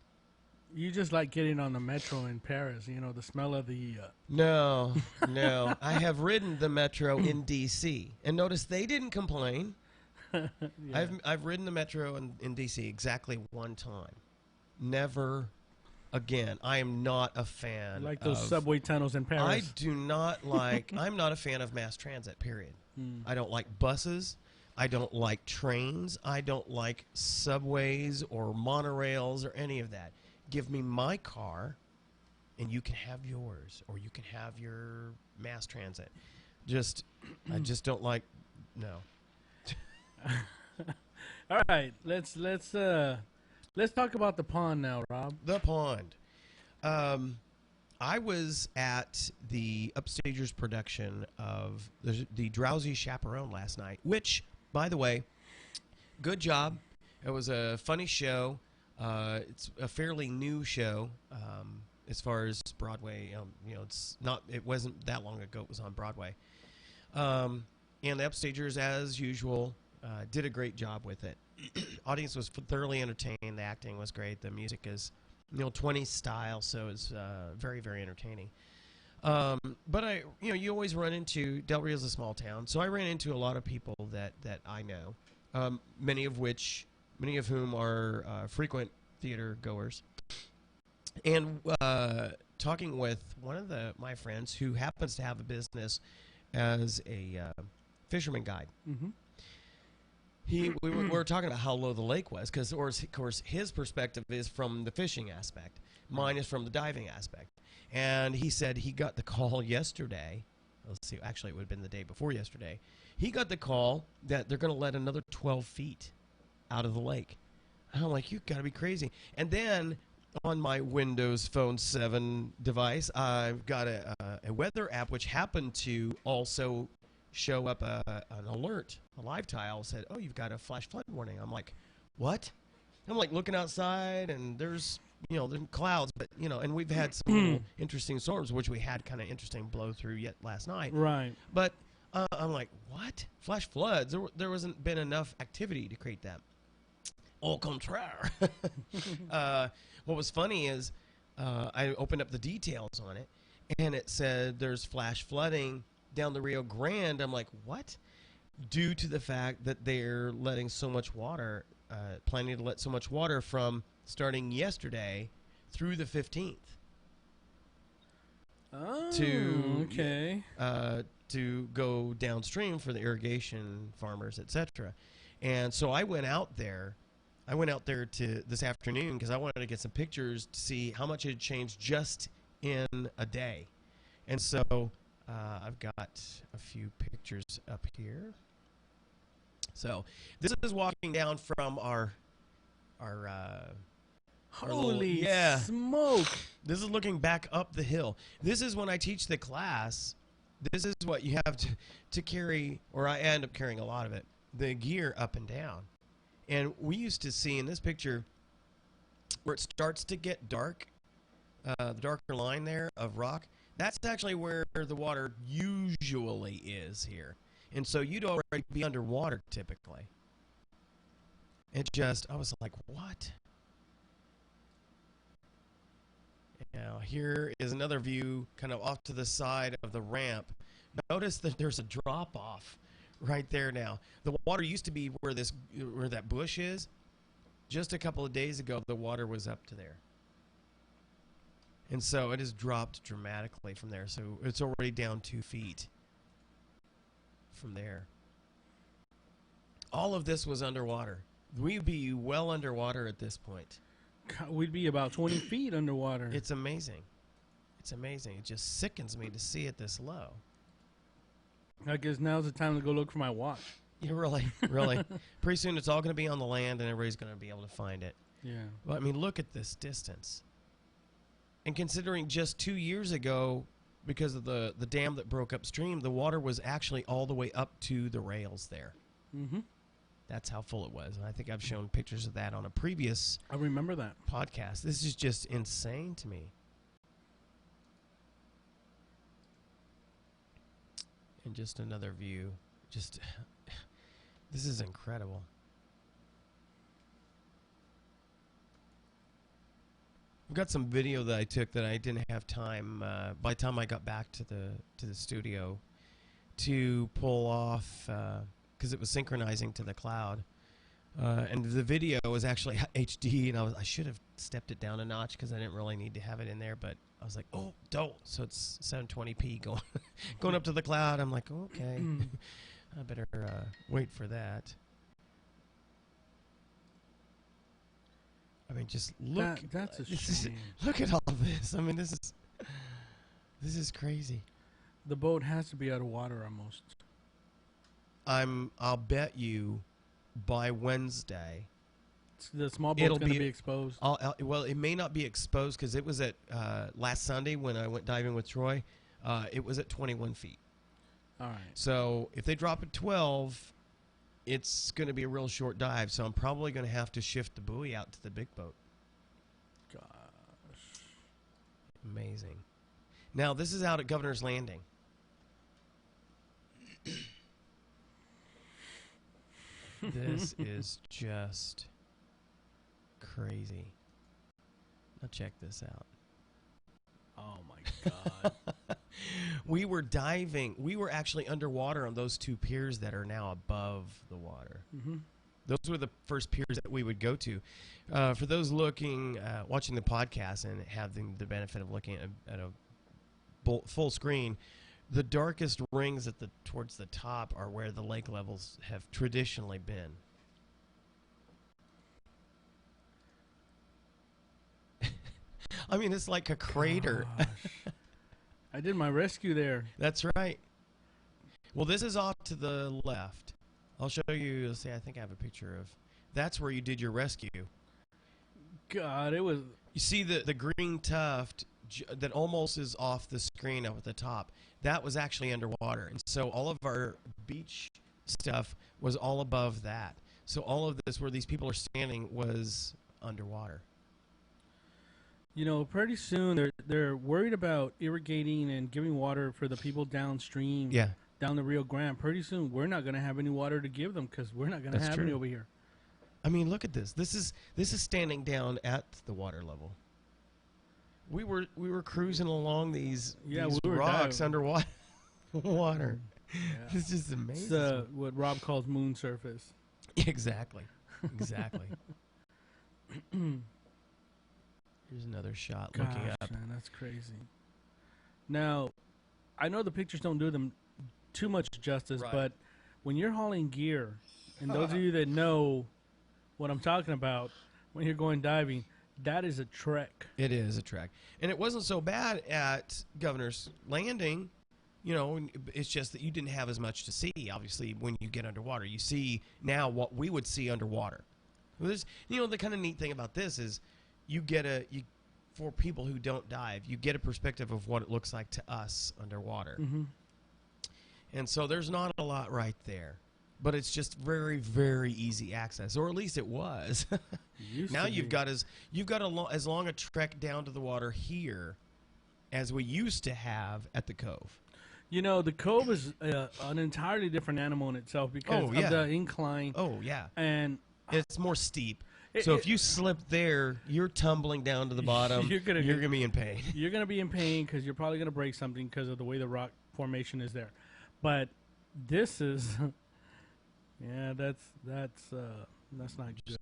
You just like getting on the metro in Paris, the smell of the... No. I have ridden the metro in D.C. And notice they didn't complain. Yeah. I've ridden the metro in D.C. exactly one time. Never again. I am not a fan like those subway tunnels in Paris. I do not like... I'm not a fan of mass transit, period. I don't like buses. I don't like trains. I don't like subways or monorails or any of that. Give me my car, and you can have yours, or you can have your mass transit. I just don't like. No. All right, let's talk about the pond now, Rob. The pond. I was at the Upstagers production of the Drowsy Chaperone last night, which, by the way, good job. It was a funny show. It's a fairly new show as far as Broadway. It wasn't that long ago it was on Broadway. And the Upstagers, as usual, did a great job with it. Audience was thoroughly entertained. The acting was great. The music is, 20s style, so it's very, very entertaining. But you always run into, Del Rio's a small town, so I ran into a lot of people that I know, many of whom are frequent theater goers. And talking with one of my friends who happens to have a business as a fisherman guide. Mm-hmm. We were talking about how low the lake was, because, of course, his perspective is from the fishing aspect. Mine is from the diving aspect. And he said he got the call yesterday. Let's see, actually, it would have been the day before yesterday. He got the call that they're going to let another 12 feet out of the lake. And I'm like, you've got to be crazy. And then on my Windows Phone 7 device, I've got a weather app which happened to also show up an alert. A live tile said, oh, you've got a flash flood warning. I'm like, what? I'm like looking outside, and there's clouds, but and we've had some little interesting storms, which we had kind of interesting blow through yet last night. Right. But I'm like, what? Flash floods? There wasn't been enough activity to create that. Au contraire. What was funny is I opened up the details on it, and it said there's flash flooding down the Rio Grande. I'm like, what? Due to the fact that they're letting so much water, planning to let so much water from starting yesterday through the 15th. Oh, okay. To go downstream for the irrigation farmers, etc. And so I went out there this afternoon because I wanted to get some pictures to see how much it had changed just in a day. And so I've got a few pictures up here. So this is walking down from our Holy yeah. smoke. This is looking back up the hill. This is when I teach the class. This is what you have to carry, or I end up carrying a lot of it, the gear up and down. And we used to see in this picture where it starts to get dark, the darker line there of rock, that's actually where the water usually is here. And so you'd already be underwater typically. I was like, what? Now, here is another view kind of off to the side of the ramp. Notice that there's a drop-off right there now. The water used to be where that bush is. Just a couple of days ago, the water was up to there. And so it has dropped dramatically from there. So it's already down 2 feet from there. All of this was underwater. We'd be well underwater at this point. God, we'd be about 20 feet underwater. It's amazing. It's amazing. It just sickens me to see it this low. I guess now's the time to go look for my watch. Yeah, really. Pretty soon it's all going to be on the land and everybody's going to be able to find it. Yeah. Well, I mean, look at this distance. And considering just 2 years ago, because of the dam that broke upstream, the water was actually all the way up to the rails there. Mm-hmm. That's how full it was. And I think I've shown pictures of that on a previous I remember that podcast. This is just insane to me. And just another view. This is incredible. I've got some video that I took that I didn't have time by the time I got back to the studio to pull off because it was synchronizing to the cloud. And the video was actually HD, and I should have stepped it down a notch because I didn't really need to have it in there, but I was like, oh, don't. So it's 720p going up to the cloud. I'm like, okay, I better wait for that. I mean, just look. That's a shame. Look at all this. I mean, this is crazy. The boat has to be out of water almost. I'll bet you by Wednesday the small boat's going to be exposed. Well, it may not be exposed because it was at last Sunday when I went diving with Troy. It was at 21 feet. All right. So if they drop at 12, it's going to be a real short dive. So I'm probably going to have to shift the buoy out to the big boat. Gosh. Amazing. Now, this is out at Governor's Landing. This is just crazy. Now check this out. Oh my God. We were diving. We were actually underwater on those two piers that are now above the water. Mm-hmm. Those were the first piers that we would go to. For those watching the podcast and having the benefit of looking at a full screen, the darkest rings towards the top are where the lake levels have traditionally been. I mean, it's like a crater. I did my rescue there. That's right. Well, this is off to the left. I'll show you. See, I think I have a picture of. That's where you did your rescue. God, it was. You see the green tuft that almost is off the screen up at the top. That was actually underwater. And so all of our beach stuff was all above that. So all of this where these people are standing was underwater. You know, pretty soon they're worried about irrigating and giving water for the people downstream, down the Rio Grande. Pretty soon we're not going to have any water to give them because we're not going to have any over here. I mean, look at this. This is standing down at the water level. We were cruising along these rocks underwater. Water. Yeah. This is amazing. It's what Rob calls moon surface. Exactly. Here's another shot looking up. Man, that's crazy. Now, I know the pictures don't do them too much justice, but when you're hauling gear, and those of you that know what I'm talking about, when you're going diving, that is a trek. It is a trek. And it wasn't so bad at Governor's Landing. You know, it's just that you didn't have as much to see, obviously, when you get underwater. You see now what we would see underwater. Well, the kind of neat thing about this is you get for people who don't dive, you get a perspective of what it looks like to us underwater. Mm-hmm. And so there's not a lot right there, but it's just very, very easy access, or at least it was. Now you've got as long a trek down to the water here as we used to have at the cove. You know, the cove is an entirely different animal in itself because of the incline. Oh, yeah. And it's more steep. So if you slip there, you're tumbling down to the bottom. You're gonna be in pain. You're gonna be in pain because you're probably gonna break something because of the way the rock formation is there. But this is, yeah, that's not good.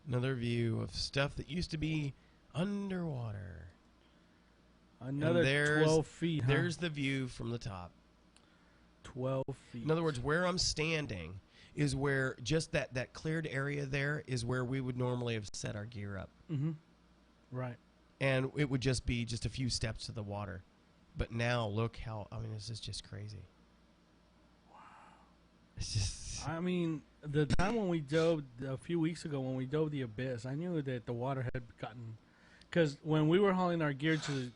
Another view of stuff that used to be underwater. Another 12 feet. There's the view from the top. 12 feet. In other words, where I'm standing is where just that cleared area there is where we would normally have set our gear up. Mm-hmm. Right. And it would just be just a few steps to the water. But now look how, I mean, this is just crazy. Wow. It's just... I mean, the time when we dove, a few weeks ago when we dove the abyss, I knew that the water had gotten, because when we were hauling our gear to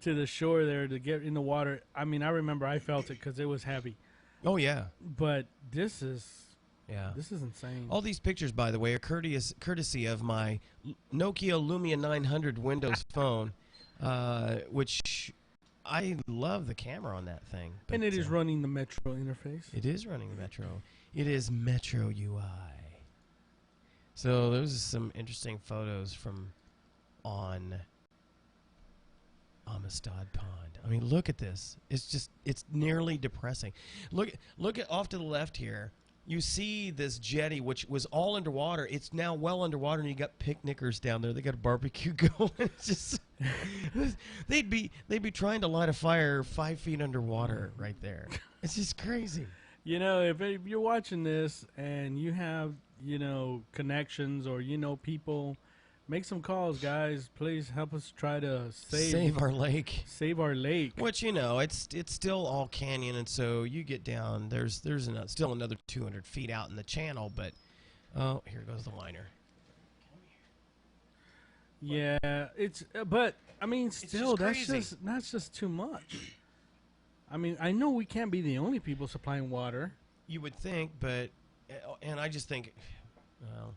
the shore there to get in the water, I mean, I remember I felt it because it was heavy. Oh, yeah. But this is insane. All these pictures, by the way, are courtesy of my Nokia Lumia 900 Windows phone, which I love the camera on that thing. And it is running the Metro interface. It is running the Metro. It is Metro UI. So those are some interesting photos from on Amistad Pond. I mean, look at this. It's nearly depressing. Look at off to the left here. You see this jetty, which was all underwater. It's now well underwater, and you got picnickers down there. They got a barbecue going. It's just they'd be trying to light a fire 5 feet underwater right there. It's just crazy. You know, if you're watching this and you have connections or people, make some calls, guys. Please help us try to save our lake. Save our lake. Which, it's still all canyon, and so you get down. There's still another 200 feet out in the channel, but oh, here goes the liner. Yeah, but I mean, still, that's just too much. I mean, I know we can't be the only people supplying water. You would think, but and I just think, well.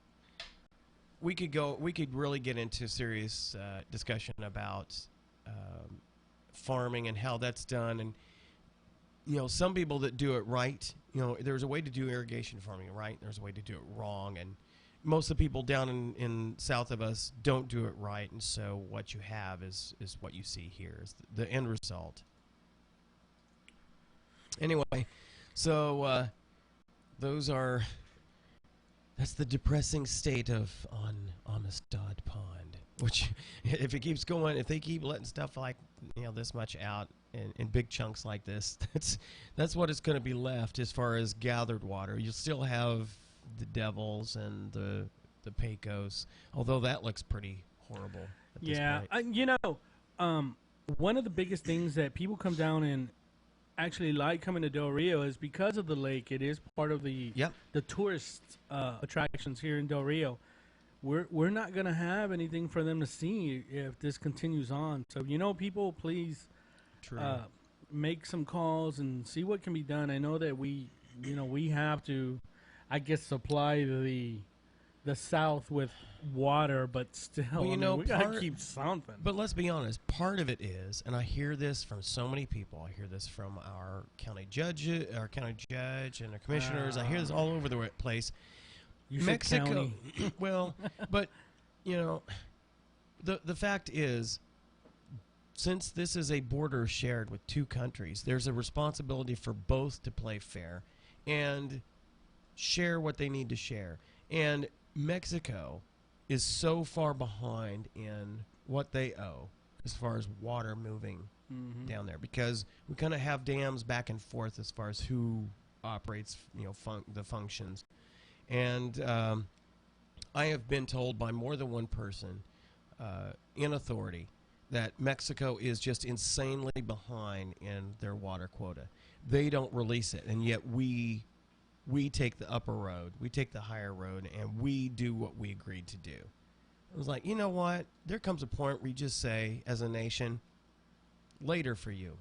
We could really get into serious discussion about farming and how that's done. And, some people that do it right, there's a way to do irrigation farming right. There's a way to do it wrong. And most of the people down in south of us don't do it right. And so what you have is what you see here is the end result. Anyway, so that's the depressing state on Amistad Pond. Which, if it keeps going, if they keep letting stuff like this much out in big chunks like this, that's what it's going to be left as far as gathered water. You'll still have the devils and the pecos, although that looks pretty horrible. At this point. One of the biggest things that people come down and actually like coming to Del Rio is because of the lake. It is part of the tourist attractions here in Del Rio. We're not going to have anything for them to see if this continues on. So, people, please make some calls and see what can be done. I know that we have to, I guess, supply the South with water, but still, we got to keep something. But let's be honest, part of it is, and I hear this from so many people. I hear this from our county judge, and our commissioners. I hear this all over the place. Mexico, well, but the fact is, since this is a border shared with two countries, there's a responsibility for both to play fair and share what they need to share. And Mexico is so far behind in what they owe as far as water moving down there, because we kind of have dams back and forth as far as who operates, the functions. And I have been told by more than one person in authority that Mexico is just insanely behind in their water quota. They don't release it, and yet we take the upper road, we take the higher road, and we do what we agreed to do. It was like, you know what? There comes a point where you just say, as a nation, later for you.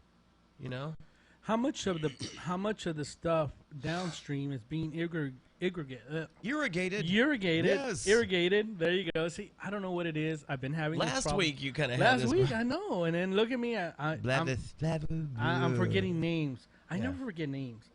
You know? How much of the stuff downstream is being Irrigated. Yes. Irrigated. There you go. See, I don't know what it is. I've been having this Last problem. week you kind of had Last this. week, I know. And then look at me. I'm forgetting names. I Yeah. never forget names.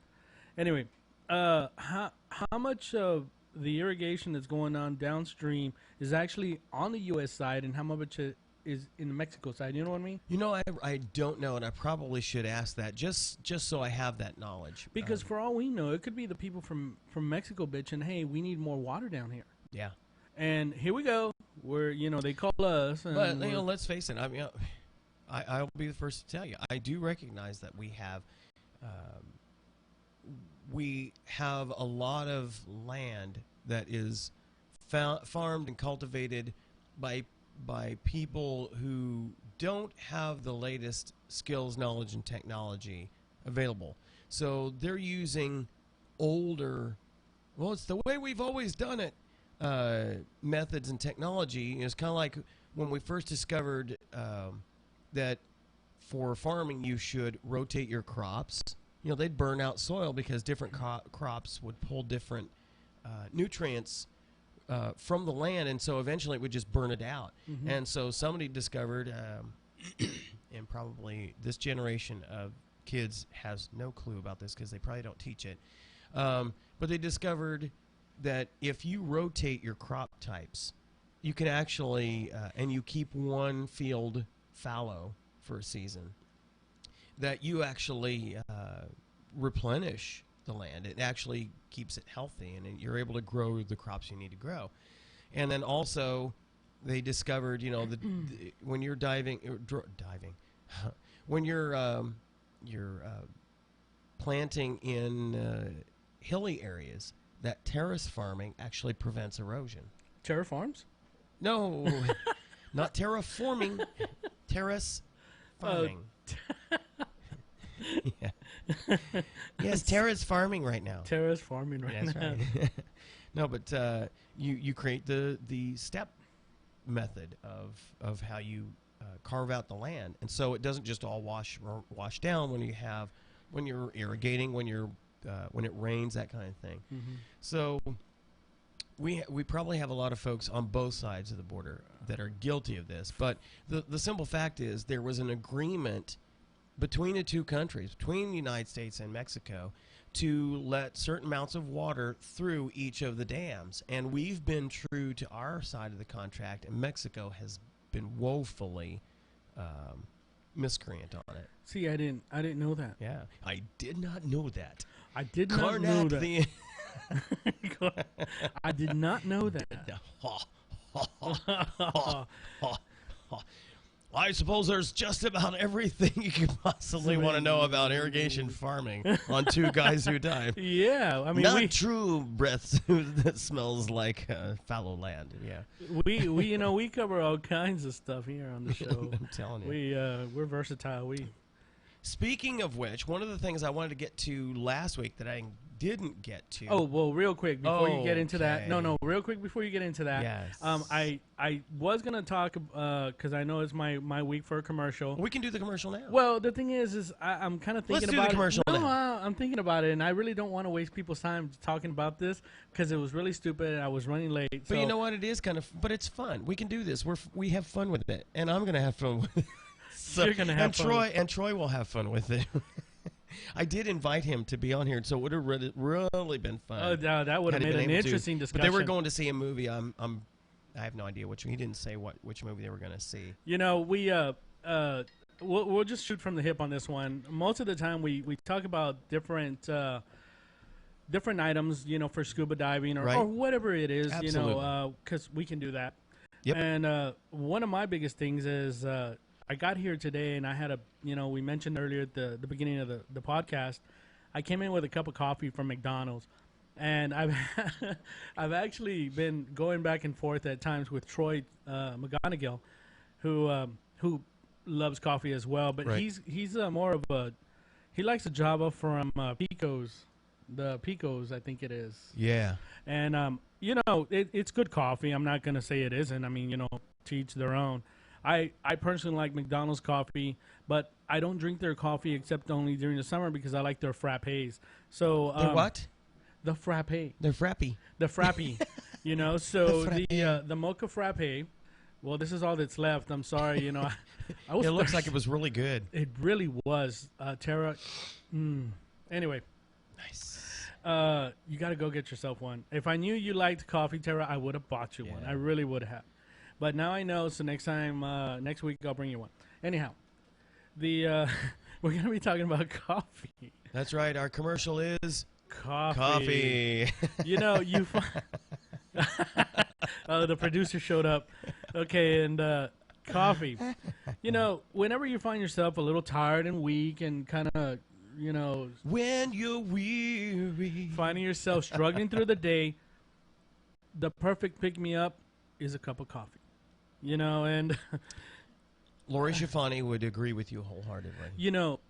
Anyway, how much of the irrigation that's going on downstream is actually on the U.S. side, and how much is in the Mexico side? You know what I mean? You know, I don't know, and I probably should ask that just so I have that knowledge. Because for all we know, it could be the people from Mexico bitching, hey, we need more water down here. Yeah. And here we go. Where, they call us. And But, let's face it. I mean, I'll be the first to tell you. I do recognize that we have a lot of land that is farmed and cultivated by people who don't have the latest skills, knowledge, and technology available. So they're using older, well, it's the way we've always done it, methods and technology. It's kind of like when we first discovered that for farming you should rotate your crops. They'd burn out soil because different crops would pull different nutrients from the land, and so eventually it would just burn it out. Mm-hmm. And so somebody discovered, and probably this generation of kids has no clue about this because they probably don't teach it, but they discovered that if you rotate your crop types, you can actually, and you keep one field fallow for a season, that you actually replenish the land. It actually keeps it healthy, and you're able to grow the crops you need to grow. And then also, they discovered, when you're diving, when you're planting in hilly areas, that terrace farming actually prevents erosion. Terra Farms? No, not terraforming, terrace farming. Yeah. Yes, Tara's farming right now. Terrace farming right That's now. right. No, but you create the step method of how you carve out the land, and so it doesn't just all wash down when you're irrigating, when it rains, that kind of thing. Mm-hmm. So we probably have a lot of folks on both sides of the border that are guilty of this, but the simple fact is there was an agreement between the two countries, between the United States and Mexico, to let certain amounts of water through each of the dams. And we've been true to our side of the contract, and Mexico has been woefully miscreant on it. See, I didn't know that. Yeah, I did not know that. I did not know that. I did not know that. I suppose there's just about everything you could possibly want to know about irrigation farming on Two Guys Who Dive. Yeah, I mean, not true breath that smells like fallow land. Yeah, we cover all kinds of stuff here on the show. I'm telling you, we're versatile. Speaking of which, one of the things I wanted to get to last week that I didn't get to. Oh, well, real quick before you get into that. No, real quick before you get into that. Yes. I was going to talk, because I know it's my week for a commercial. We can do the commercial now. Well, the thing is I'm kind of thinking about it. Let's do the commercial now. I'm thinking about it, and I really don't want to waste people's time talking about this because it was really stupid and I was running late. But you know what? It is kind of, but it's fun. We can do this. We have fun with it, and I'm going to have fun with it. So, You're going to have fun. And Troy will have fun with it. I did invite him to be on here, so it would have really been fun. Oh, that would have made an interesting discussion. But they were going to see a movie. I have no idea which. He didn't say which movie they were going to see. We'll just shoot from the hip on this one. Most of the time, we talk about different items, for scuba diving or whatever it is, Absolutely. because we can do that. Yep. And one of my biggest things is I got here today, and I had we mentioned earlier at the beginning of the podcast, I came in with a cup of coffee from McDonald's, and I've actually been going back and forth at times with Troy McGonigal, who loves coffee as well, but he's more of he likes a Java from Pico's the Picos, I think it is. Yeah. And you know, it's good coffee. I'm not gonna say it isn't. I mean, you know, to each their own. I personally like McDonald's coffee, but I don't drink their coffee except only during the summer because I like their frappes. So The what? The frappe. They're frappy. The frappe. You know, so The the mocha frappe. Well, this is all that's left. I'm sorry. You know, I was It looks like it was really good. It really was, Tara. Anyway, Nice. you got to go get yourself one. If I knew you liked coffee, Tara, I would have bought you one. I really would have. But now I know, so next time, next week, I'll bring you one. Anyhow, we're going to be talking about coffee. That's right. Our commercial is Coffee. You know, the producer showed up. Okay, and coffee. You know, whenever you find yourself a little tired and weak and kind of, you know, when you're weary, finding yourself struggling through the day, the perfect pick-me-up is a cup of coffee. You know, and Lori Schifani would agree with you wholeheartedly. You know,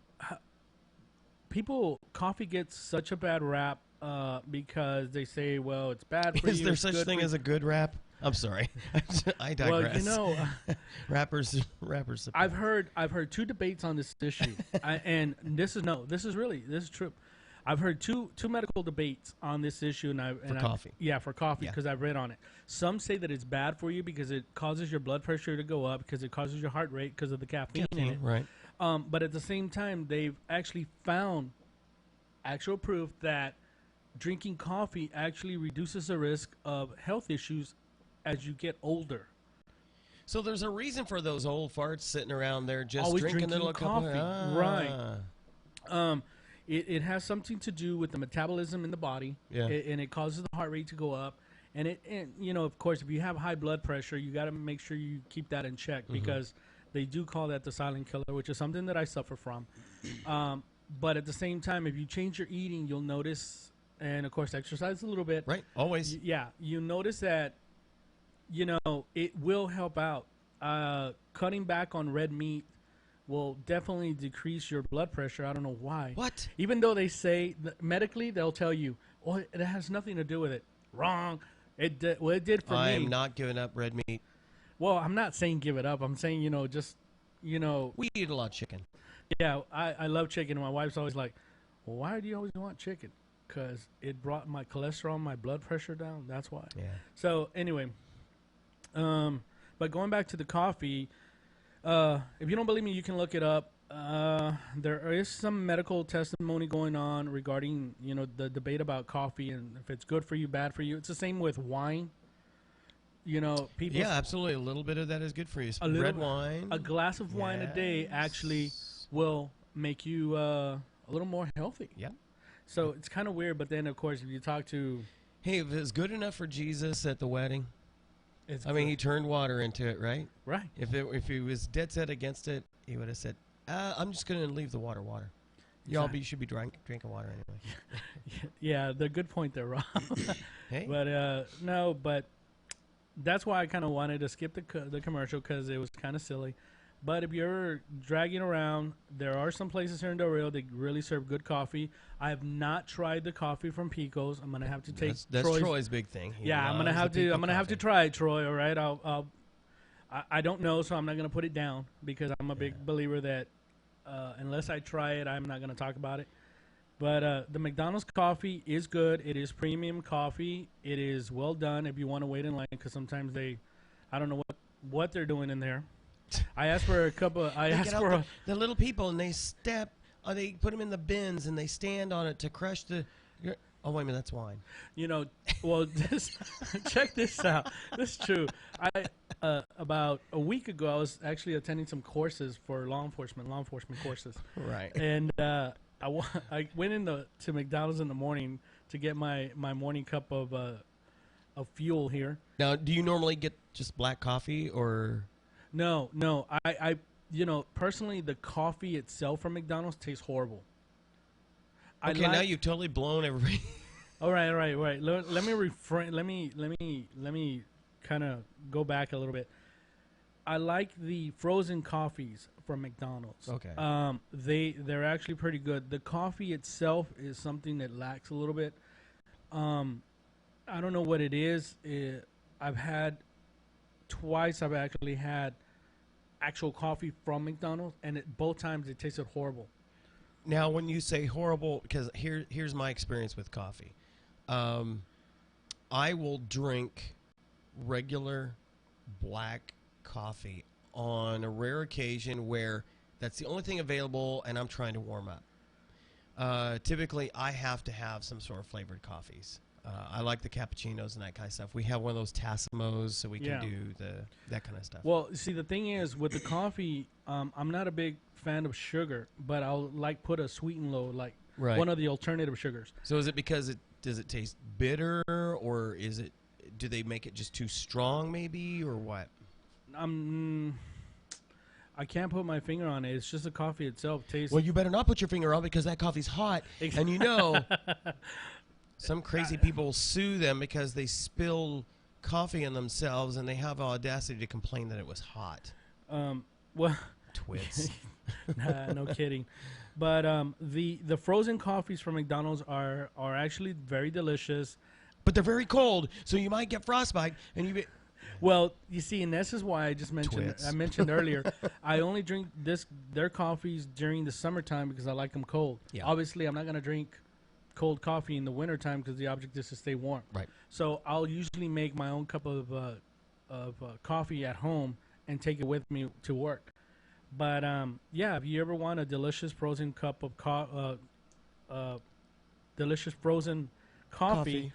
coffee gets such a bad rap because they say, well, it's bad for you. Is there such thing as a good rap? I'm sorry. I digress. Well, you know, rappers. I've heard two debates on this issue, and this is true. I've heard two medical debates on this issue, for coffee. For coffee, because I've read on it. Some say that it's bad for you because it causes your blood pressure to go up, because it causes your heart rate because of the caffeine in it. Right. But at the same time, they've actually found actual proof that drinking coffee actually reduces the risk of health issues as you get older. So there's a reason for those old farts sitting around there just always drinking a little coffee. Right. It has something to do with the metabolism in the body, and it causes the heart rate to go up. And you know, of course, if you have high blood pressure, you got to make sure you keep that in check because they do call that the silent killer, which is something that I suffer from. But at the same time, if you change your eating, you'll notice, and of course, exercise a little bit. Right, always. You notice that, you know, it will help out. Cutting back on red meat will definitely decrease your blood pressure. I don't know why. What? Even though they say medically, they'll tell you, "Oh, it has nothing to do with it." Wrong. It did for me. I am not giving up red meat. Well, I'm not saying give it up. I'm saying, you know, just, you know. We eat a lot of chicken. Yeah, I love chicken. My wife's always like, well, why do you always want chicken? Because it brought my cholesterol, my blood pressure down. That's why. Yeah. So, anyway. But going back to the coffee, if you don't believe me, you can look it up. There is some medical testimony going on regarding, you know, the debate about coffee and if it's good for you, bad for you. It's the same with wine. You know, people. Yeah, absolutely. A little bit of that is good for you. Red wine. A glass of wine a day actually will make you a little more healthy. Yeah. So it's kind of weird, but then of course if you talk to, hey, if it's good enough for Jesus at the wedding, I mean, he turned water into it, right? Right. If he was dead set against it, he would have said, "I'm just going to leave the water." Y'all should be drinking water anyway. Yeah, the good point there, Rob. Hey. But no, but that's why I kind of wanted to skip the commercial because it was kind of silly. But if you're dragging around, there are some places here in Del Rio that really serve good coffee. I have not tried the coffee from Pico's. I'm gonna have to take. That's Troy's big thing. I'm gonna have to try it, Troy. All right, I don't know, so I'm not gonna put it down because I'm a big believer that unless I try it, I'm not gonna talk about it. But the McDonald's coffee is good. It is premium coffee. It is well done. If you want to wait in line, because sometimes I don't know what they're doing in there. I asked for a cup of. The little people, and they they put them in the bins, and they stand on it to crush the. Oh wait a minute, that's wine. You know, well, check this out. This is true. About a week ago, I was actually attending some courses for law enforcement courses. Right. And I went to McDonald's in the morning to get my morning cup of fuel here. Now, do you normally get just black coffee or? No. I personally, the coffee itself from McDonald's tastes horrible. Okay, now you've totally blown everybody. All right. Let me refrain. Let me kind of go back a little bit. I like the frozen coffees from McDonald's. Okay. They're actually pretty good. The coffee itself is something that lacks a little bit. I don't know what it is. I've had twice. I've actually had actual coffee from McDonald's, and both times it tasted horrible. Now, when you say horrible, because here's my experience with coffee. I will drink regular black coffee on a rare occasion where that's the only thing available and I'm trying to warm up. Typically, I have to have some sort of flavored coffees. I like the cappuccinos and that kind of stuff. We have one of those Tassimos, so we can do that kind of stuff. Well, see, the thing is, with the coffee, I'm not a big fan of sugar, but I'll put a sweeten low, one of the alternative sugars. So is it because does it taste bitter, or do they make it just too strong maybe, or what? I can't put my finger on it. It's just the coffee itself tastes. Well, you better not put your finger on, because that coffee's hot, and some crazy people sue them because they spill coffee on themselves and they have the audacity to complain that it was hot. Well, twits. Nah, no kidding. But the frozen coffees from McDonald's are actually very delicious. But they're very cold, so you might get frostbite, and Well, you see, and this is why I just mentioned. Twits. I mentioned earlier. I only drink their coffees during the summertime because I like them cold. Yeah. Obviously, I'm not gonna drink cold coffee in the wintertime because the object is to stay warm. Right. So I'll usually make my own cup of coffee at home and take it with me to work. But if you ever want a delicious frozen cup of delicious frozen coffee,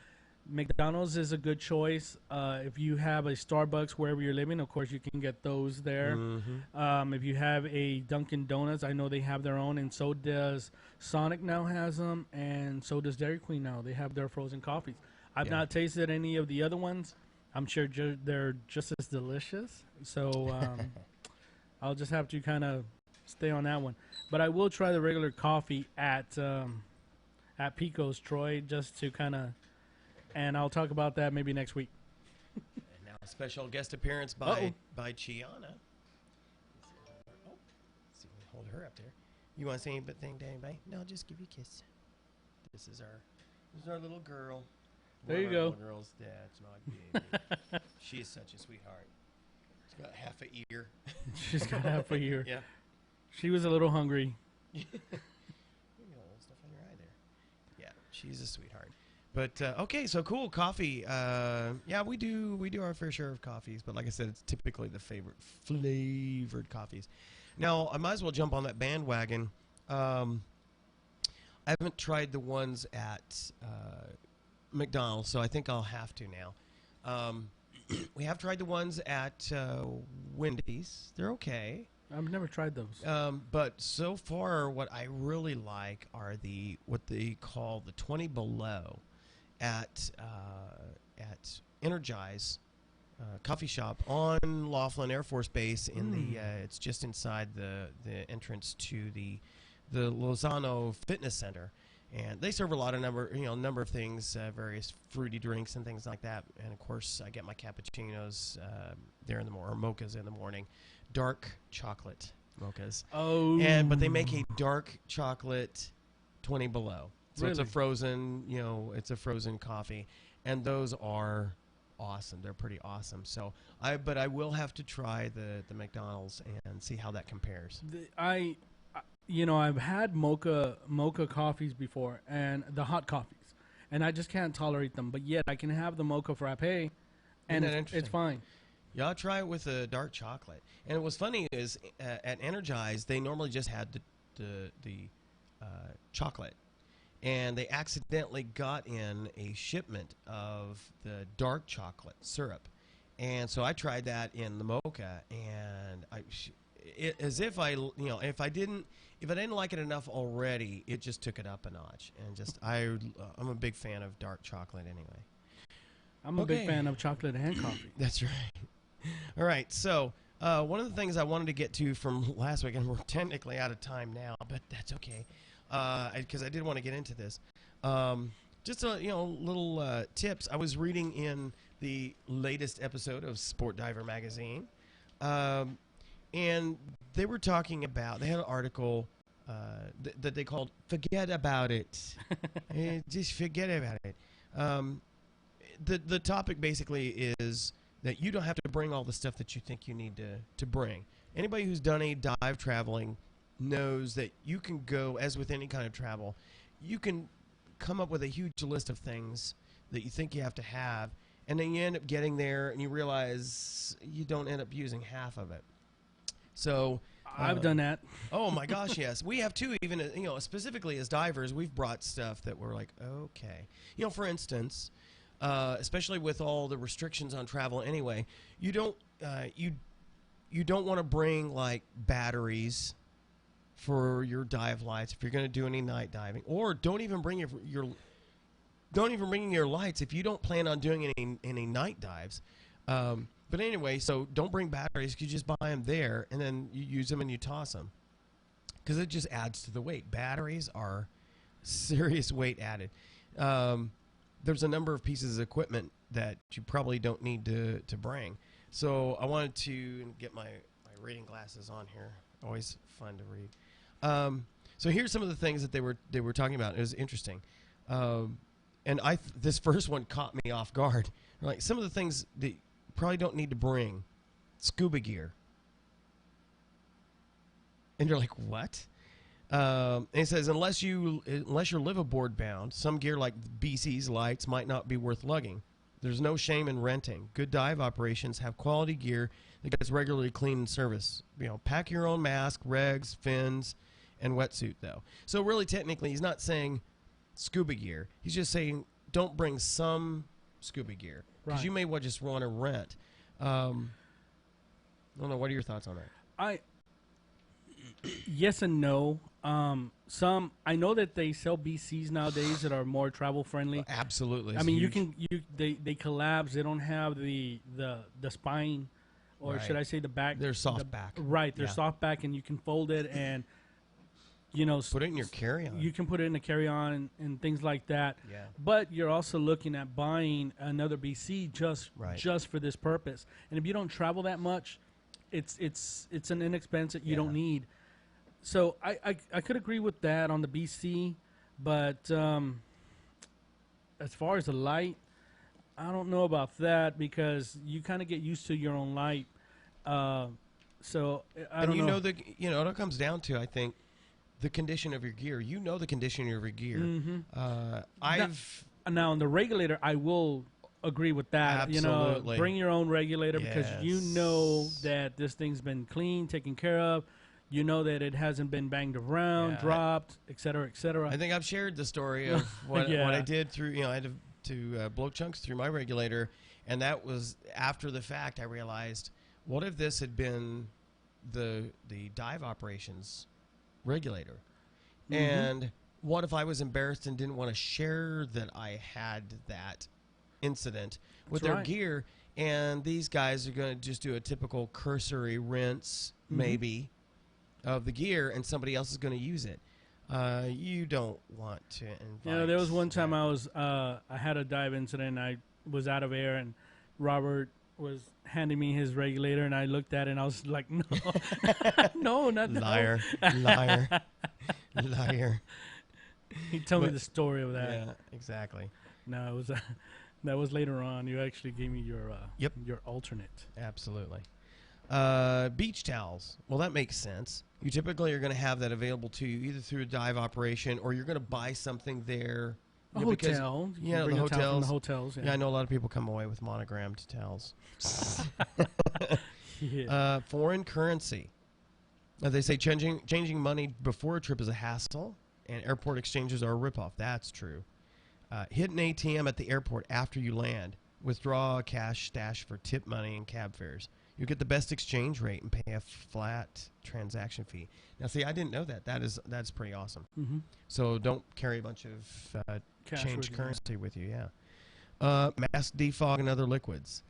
McDonald's is a good choice. If you have a Starbucks wherever you're living, of course you can get those there. Mm-hmm. If you have a Dunkin' Donuts, I know they have their own, and so does Sonic now has them, and so does Dairy Queen now. They have their frozen coffees. I've not tasted any of the other ones. I'm sure they're just as delicious. So I'll just have to kind of stay on that one. But I will try the regular coffee at Pico's, Troy, just to kind of, and I'll talk about that maybe next week. And now a special guest appearance by Chiana. Oh, let's see, hold her up there. You want to say anything to anybody? No, just give you a kiss. This is our little girl. There you go. Little girl's dad's my baby. She is such a sweetheart. She's got half an ear. She's got half a ear. Yeah. She was a little hungry. You got a little stuff on your eye there. Yeah, she's a sweetheart. But okay, so cool coffee. We do our fair share of coffees, but like I said, it's typically the flavored coffees. Now I might as well jump on that bandwagon. I haven't tried the ones at McDonald's, so I think I'll have to now. We have tried the ones at Wendy's. They're okay. I've never tried those. But so far, what I really like are what they call the 20 Below at Energize coffee shop on Laughlin Air Force Base. It's just inside the entrance to the Lozano Fitness Center. And they serve a lot of number of things, various fruity drinks and things like that. And of course, I get my cappuccinos there in the morning, or mochas in the morning, dark chocolate mochas. Oh, but they make a dark chocolate 20 Below. So really? It's a frozen coffee, and those are awesome. They're pretty awesome. So but I will have to try the McDonald's and see how that compares. I've had mocha coffees before, and the hot coffees, and I just can't tolerate them. But yet I can have the mocha frappe, and it's fine. Yeah, I'll try it with a dark chocolate. And what's funny is at Energize, they normally just had the chocolate, and they accidentally got in a shipment of the dark chocolate syrup, and so I tried that in the mocha, and if I didn't like it enough already, it just took it up a notch. And I'm a big fan of dark chocolate anyway. I'm a big fan of chocolate and coffee. That's right. All right, so one of the things I wanted to get to from last week, and we're technically out of time now, but that's okay, because I did want to get into this. Just little tips. I was reading in the latest episode of Sport Diver magazine. And they were talking about, they had an article that they called "Forget About It." Just forget about it. The topic basically is that you don't have to bring all the stuff that you think you need to bring. Anybody who's done any dive traveling knows that you can go, as with any kind of travel, you can come up with a huge list of things that you think you have to have, and then you end up getting there and you realize you don't end up using half of it. So I've done that. Oh my gosh, yes. We have too, even, specifically as divers, we've brought stuff that we're like, okay. For instance, especially with all the restrictions on travel anyway, you don't want to bring like batteries for your dive lights if you're going to do any night diving, or don't even bring your lights if you don't plan on doing any night dives. But anyway, so don't bring batteries. You just buy them there, and then you use them and you toss them, because it just adds to the weight. Batteries are serious weight added. There's a number of pieces of equipment that you probably don't need to bring. So I wanted to get my reading glasses on here. Always fun to read. So here's some of the things that they were talking about. It was interesting. And this first one caught me off guard. Like, some of the things that probably don't need to bring: scuba gear. And you're like, what? And it says, unless you're liveaboard bound, some gear like BC's lights might not be worth lugging. There's no shame in renting. Good dive operations have quality gear that gets regularly cleaned and serviced. Pack your own mask, regs, fins, and wetsuit, though. So really, technically, he's not saying scuba gear. He's just saying don't bring some scuba gear, because you may just want to rent. I don't know. What are your thoughts on that? Yes and no. Some, I know that they sell BCs nowadays that are more travel friendly. Absolutely. I mean, they collapse. They don't have the spine, or should I say the back? They're soft back. Right. They're soft back, and you can fold it and put it in your carry-on. You can put it in a carry-on and things like that. Yeah. But you're also looking at buying another BC just for this purpose. And if you don't travel that much, it's an inexpensive you don't need. So I could agree with that on the BC, but as far as the light, I don't know about that, because you kind of get used to your own light. So I don't know. It all comes down to, I think, the condition of your gear. The condition of your gear. Mm-hmm. Now on the regulator, I will agree with that. Absolutely. Bring your own regulator, because you know that this thing's been cleaned, taken care of. You know that it hasn't been banged around, dropped, et cetera, et cetera. I think I've shared the story of what I did through. I had to blow chunks through my regulator, and that was after the fact. I realized, what if this had been the dive operations regulator? Mm-hmm. And what if I was embarrassed and didn't want to share that I had that incident with their gear, and these guys are going to just do a typical cursory rinse, maybe, of the gear, and somebody else is going to use it. You don't want to invite. There was one time I had a dive incident. I was out of air, and Robert was handing me his regulator, and I looked at it, and I was like, no, no, not liar, liar. He told me the story of that. Yeah, exactly. No, it was that was later on. You actually gave me your alternate. Absolutely. Beach towels. Well, that makes sense. You typically are going to have that available to you either through a dive operation, or you're going to buy something there. A hotel. The hotels. The hotels. Yeah, I know a lot of people come away with monogrammed towels. Foreign currency. They say changing money before a trip is a hassle, and airport exchanges are a ripoff. That's true. Hit an ATM at the airport after you land. Withdraw a cash stash for tip money and cab fares. You get the best exchange rate and pay a flat transaction fee. Now, see, I didn't know that. That's pretty awesome. Mm-hmm. So don't carry a bunch of change currency with you. Yeah. Mask, defog, and other liquids.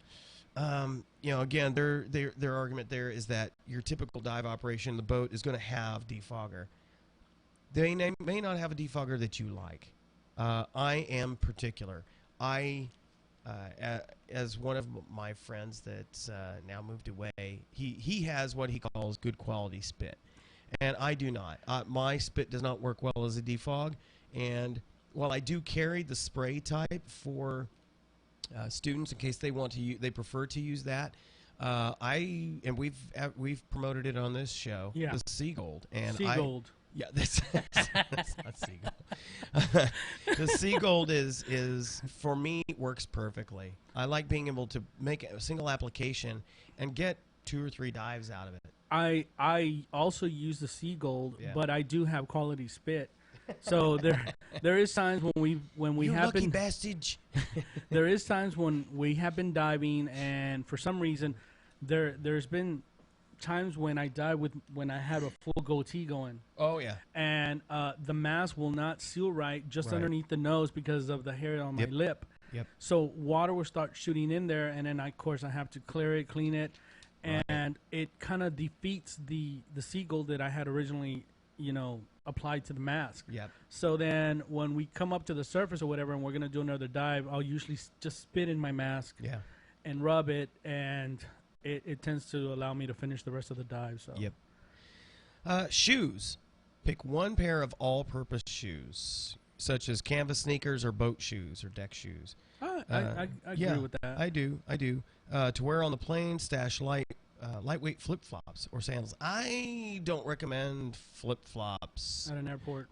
Again, their argument there is that your typical dive operation, the boat is going to have defogger. They may not have a defogger that you like. I am particular. I as one of my friends that's now moved away, he has what he calls good quality spit, and I do not. My spit does not work well as a defog, and while I do carry the spray type for students in case they want to they prefer to use that. We've promoted it on this show. Yeah. The Seagold and Seagold. Yeah, that's not Seagold. The Seagold is for me works perfectly. I like being able to make a single application and get 2 or 3 dives out of it. I also use the Seagold, Yeah. but I do have quality spit. So there is times when we you have lucky been bastard. there is times when we have been diving, and for some reason there's been times when I dive when I have a full goatee going. Oh yeah. And the mask will not seal right just Right. underneath the nose because of the hair on my Yep. lip. Yep. So water will start shooting in there, and then of course I have to clear it, clean it, Right. and it kind of defeats the Seagold that I had originally, applied to the mask. Yep. So then when we come up to the surface or whatever, and we're gonna do another dive, I'll usually just spit in my mask Yeah. and rub it, and it tends to allow me to finish the rest of the dive. So Yep. Shoes. Pick one pair of all-purpose shoes, such as canvas sneakers or boat shoes or deck shoes. I agree yeah, with that. I do. To wear on the plane, stash lightweight flip-flops or sandals. I don't recommend flip-flops At an airport.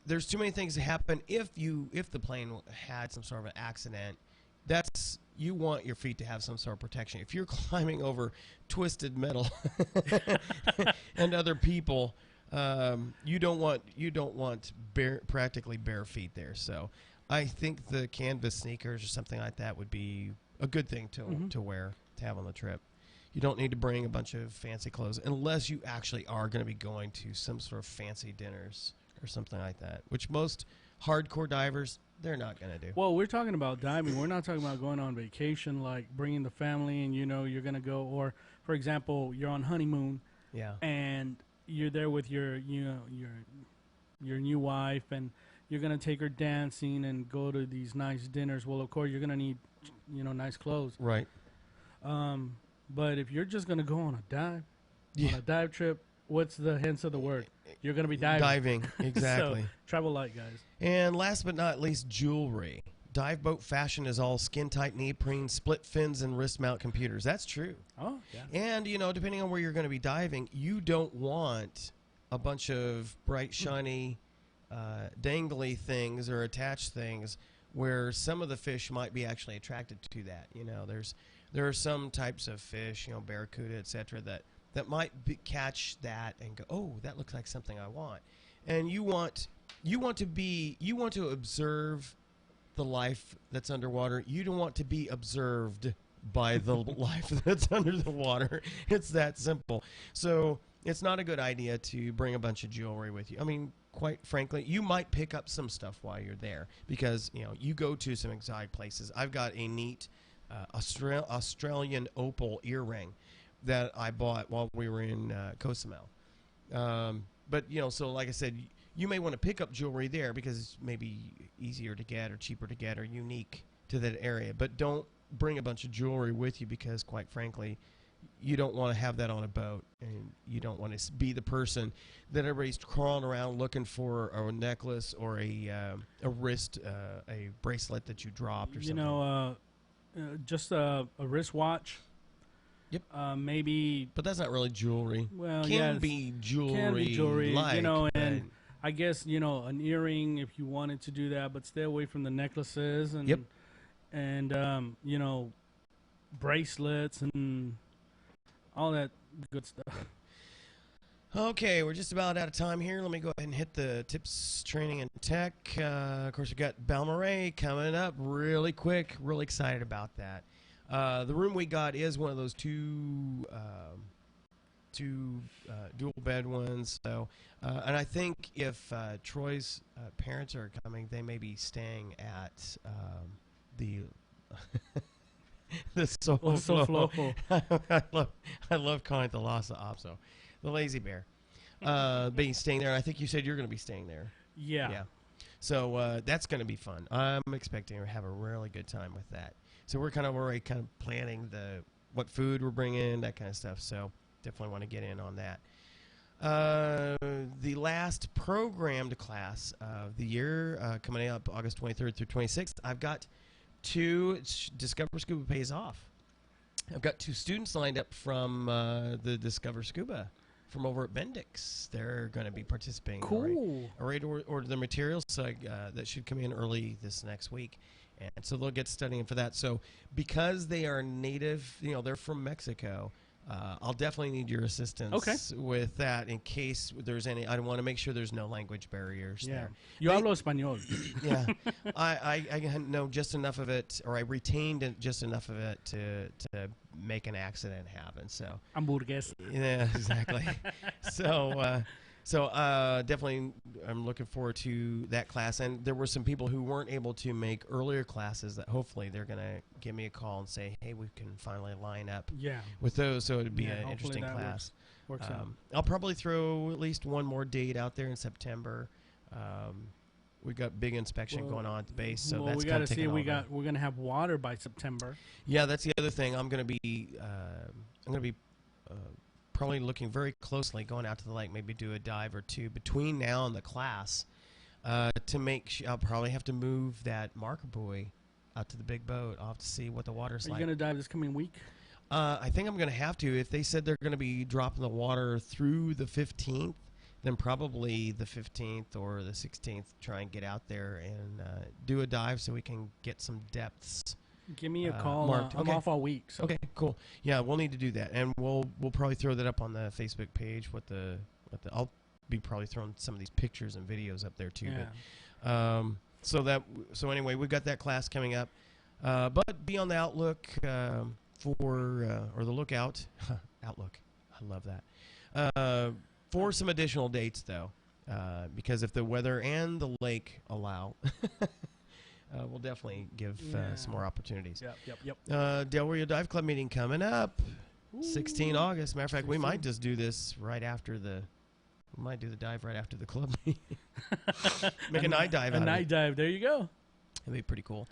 There's too many things that happen if the plane had some sort of an accident. You want your feet to have some sort of protection. If you're climbing over twisted metal and other people, you don't want practically bare feet there. So I think the canvas sneakers or something like that would be a good thing to wear, to have on the trip. You don't need to bring a bunch of fancy clothes unless you actually are going to be going to some sort of fancy dinners or something like that, which most hardcore divers, they're not going to do. Well, we're talking about diving. We're not talking about going on vacation, like bringing the family and, you're going to go. Or, for example, you're on honeymoon. Yeah. And you're there with your new wife, and you're going to take her dancing and go to these nice dinners. Well, of course, you're going to need, nice clothes. Right. But if you're just going to go on a dive trip, what's the hence of the word? You're going to be diving. Diving, exactly. So, travel light, guys. And last but not least, jewelry. Dive boat fashion is all skin-tight neoprene, split fins, and wrist-mount computers. That's true. Oh, yeah. And, depending on where you're going to be diving, you don't want a bunch of bright, shiny, dangly things or attached things where some of the fish might be actually attracted to that. There are some types of fish, barracuda, etc., that might catch that and go, oh, that looks like something I want. And you want to observe the life that's underwater. You don't want to be observed by the life that's under the water. It's that simple. So it's not a good idea to bring a bunch of jewelry with you. I mean, quite frankly, you might pick up some stuff while you're there because, you go to some exotic places. I've got a neat Australian opal earring that I bought while we were in Cozumel. But, so like I said, you may want to pick up jewelry there because it's maybe easier to get or cheaper to get or unique to that area. But don't bring a bunch of jewelry with you because, quite frankly, you don't want to have that on a boat. And you don't want to be the person that everybody's crawling around looking for a necklace or a wrist, a bracelet that you dropped or something. Just a wristwatch. Yep. Maybe. But that's not really jewelry. Well, Can be jewelry. and I guess, an earring if you wanted to do that, but stay away from the necklaces and, Yep. and bracelets and all that good stuff. Okay, we're just about out of time here. Let me go ahead and hit the tips, training, and tech. Of course, we've got Balmorhea coming up really quick. Really excited about that. The room we got is one of those two dual bed ones. So, and I think if Troy's parents are coming, they may be staying at the the Soflo. I love calling it the Lhasa Apso, the Lazy Bear. Being staying there. And I think you said you're going to be staying there. Yeah. So that's going to be fun. I'm expecting to have a really good time with that. So we're already planning what food we're bringing, that kind of stuff. So definitely want to get in on that. The last programmed class of the year coming up August 23rd through 26th, I've got 2 Discover Scuba Pays Off. I've got 2 students lined up from the Discover Scuba from over at Bendix. They're going to be participating. Cool. Already ordered the materials, so that should come in early this next week. And so they'll get studying for that. So because they are native, they're from Mexico, I'll definitely need your assistance with that in case there's any. I want to make sure there's no language barriers there. Yo hablo español. Yeah. I know just enough of it, or I retained just enough of it to make an accident happen. So Hamburguesa. Yeah, exactly. So definitely I'm looking forward to that class. And there were some people who weren't able to make earlier classes that hopefully they're going to give me a call and say, hey, we can finally line up with those. So it would be an interesting class. Works out. I'll probably throw at least one more date out there in September. We've got big inspection going on at the base, so that's we got to see. We're going to have water by September. Yeah, that's the other thing. I'm going to be probably looking very closely going out to the lake, maybe do a dive or 2 between now and the class to make sure. I'll probably have to move that marker buoy out to the big boat. I'll have to see what the water's like. Are you going to dive this coming week? I think I'm going to have to. If they said they're going to be dropping the water through the 15th, then probably the 15th or the 16th, try and get out there and do a dive so we can get some depths. Give me a call. I'm off all week. So. Okay, cool. Yeah, we'll need to do that, and we'll probably throw that up on the Facebook page. I'll be probably throwing some of these pictures and videos up there too. Yeah. But so anyway, we've got that class coming up. But be on the outlook or the lookout. Outlook. I love that. For some additional dates though, because if the weather and the lake allow. We'll definitely give some more opportunities. Yep. Del Rio Dive Club meeting coming up, 16 August. Matter of fact, we might just do this right after we might do the dive right after the club meeting. Make a night dive. Dive. There you go. That'd be pretty cool.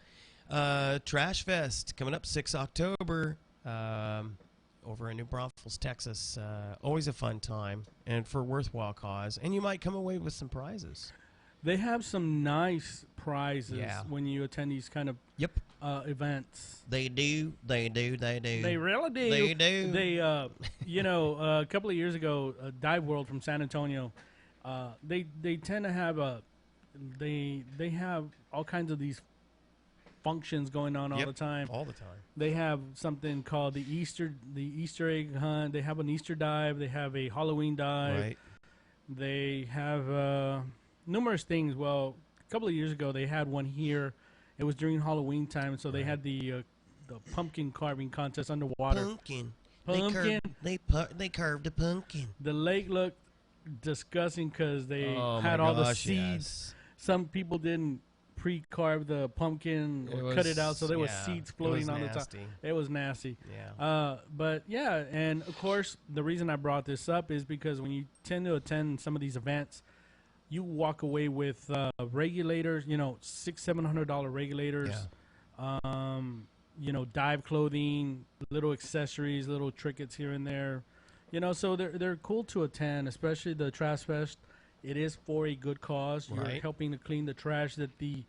Trash Fest coming up 6 October over in New Braunfels, Texas. Always a fun time and for a worthwhile cause. And you might come away with some prizes. They have some nice prizes when you attend these kind of events. They do. They really do. They do. They, a couple of years ago, Dive World from San Antonio, they tend to have they have all kinds of these functions going on all the time. All the time. They have something called the Easter egg hunt. They have an Easter dive. They have a Halloween dive. Right. They have numerous things. Well, a couple of years ago, they had one here. It was during Halloween time, so they had the pumpkin carving contest underwater. Pumpkin. They carved a pumpkin. The lake looked disgusting because they had all the seeds. Some people didn't pre-carve the pumpkin or cut it out, so there was seeds floating on the top. It was nasty. Yeah. But yeah, and of course, the reason I brought this up is because when you tend to attend some of these events, you walk away with regulators, $600-700 regulators, dive clothing, little accessories, little trinkets here and there, so they're cool to attend, especially the Trash Fest. It is for a good cause. You're helping to clean the trash that the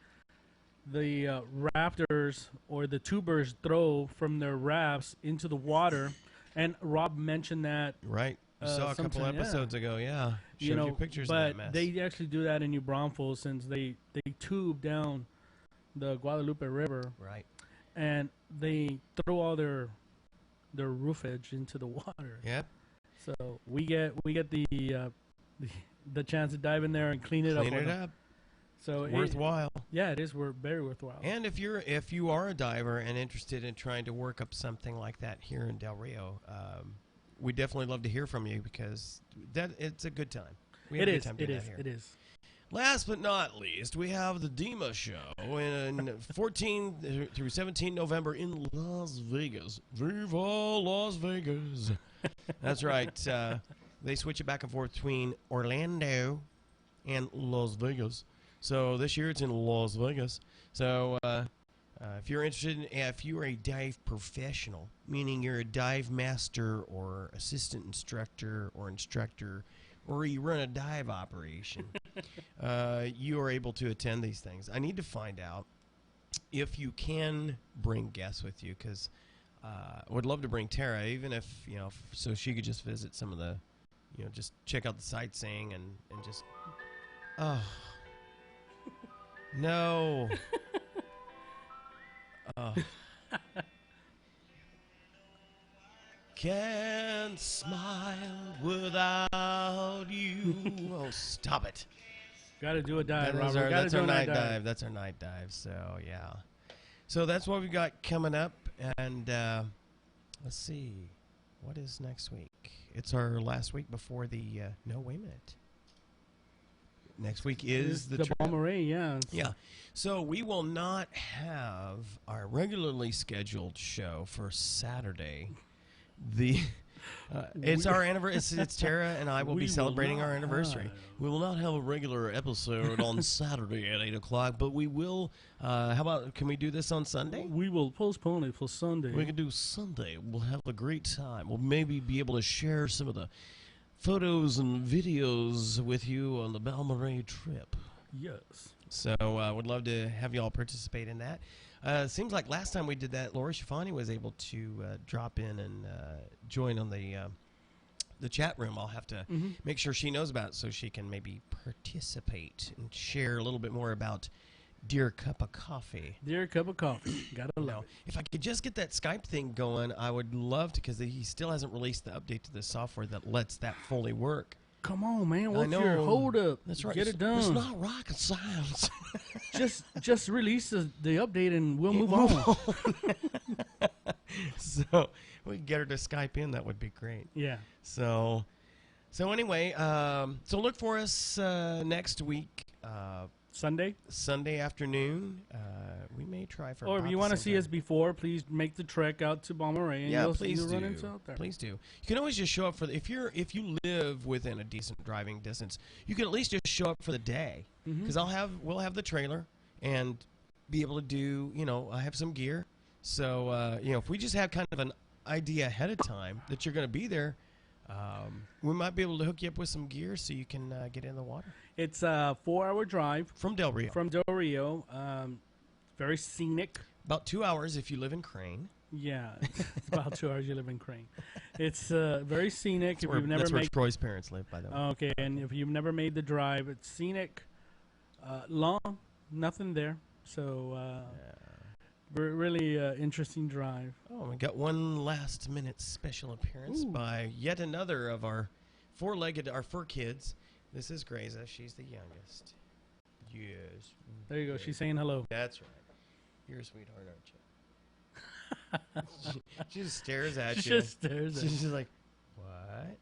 rafters or the tubers throw from their rafts into the water, and Rob mentioned that. Right. You saw a couple episodes ago, Showed you pictures of that mess. But they actually do that in New Braunfels since they tube down the Guadalupe River. Right. And they throw all their roofage into the water. Yep. So we get the chance to dive in there and clean it up. So worthwhile. It is very worthwhile. And if you are a diver and interested in trying to work up something like that here in Del Rio, we definitely love to hear from you because it's a good time. It is. Last but not least, we have the DEMA show in 14 through 17 November in Las Vegas. Viva Las Vegas. That's right. They switch it back and forth between Orlando and Las Vegas. So this year it's in Las Vegas. So if you're interested, if you're a dive professional, meaning you're a dive master or assistant instructor, or you run a dive operation, you are able to attend these things. I need to find out if you can bring guests with you, because I would love to bring Tara, even if, so she could just visit some of the, just check out the sightseeing and just, oh, no. Oh. Can't smile without you. Oh, stop it. Got to do a dive, Robert. That's our night dive. That's our night dive. So, yeah. So that's what we've got coming up. And let's see. What is next week? It's our last week before the... no, wait a minute. Next week is the Bourne, yeah. Yeah. So we will not have our regularly scheduled show for Saturday. It's our anniversary. It's Tara and I will be celebrating our anniversary. We will not have a regular episode on Saturday at 8 o'clock, but we will. How about, can we do this on Sunday? We will postpone it for Sunday. We can do Sunday. We'll have a great time. We'll maybe be able to share some of the photos and videos with you on the Balmoral trip. Yes. So I would love to have you all participate in that. Seems like last time we did that, Laura Schifani was able to drop in and join on the chat room. I'll have to make sure she knows about it so she can maybe participate and share a little bit more about Dear Cup of Coffee. Dear Cup of Coffee. Gotta love it. If I could just get that Skype thing going, I would love to, because he still hasn't released the update to the software that lets that fully work. Come on, man. What's your hold up? That's right. Get it done. It's not rocket science. just release the update and we'll move on. So we can get her to Skype in. That would be great. Yeah. So anyway, so look for us next week. Sunday afternoon. We may try for. Or if you want to see us before, please make the trek out to Balmoral. Yeah, please do. Run into out there. Please do. You can always just show up for if you live within a decent driving distance, you can at least just show up for the day, because we'll have the trailer and be able to do. I have some gear, so if we just have kind of an idea ahead of time that you're going to be there. We might be able to hook you up with some gear so you can get in the water. It's a 4-hour drive from Del Rio. Very scenic. About 2 hours if you live in Crane. Yeah, it's about 2 hours you live in Crane. It's very scenic. That's where Troy's parents live, by the way. Okay, and if you've never made the drive, it's scenic, long, nothing there. So really interesting drive. Oh, we got one last minute special appearance by yet another of our our fur kids. This is Graza. She's the youngest. Yes. There you go. She's saying hello. That's right. You're a sweetheart, aren't you? She just stares at you. She just stares at you. She's just like, what?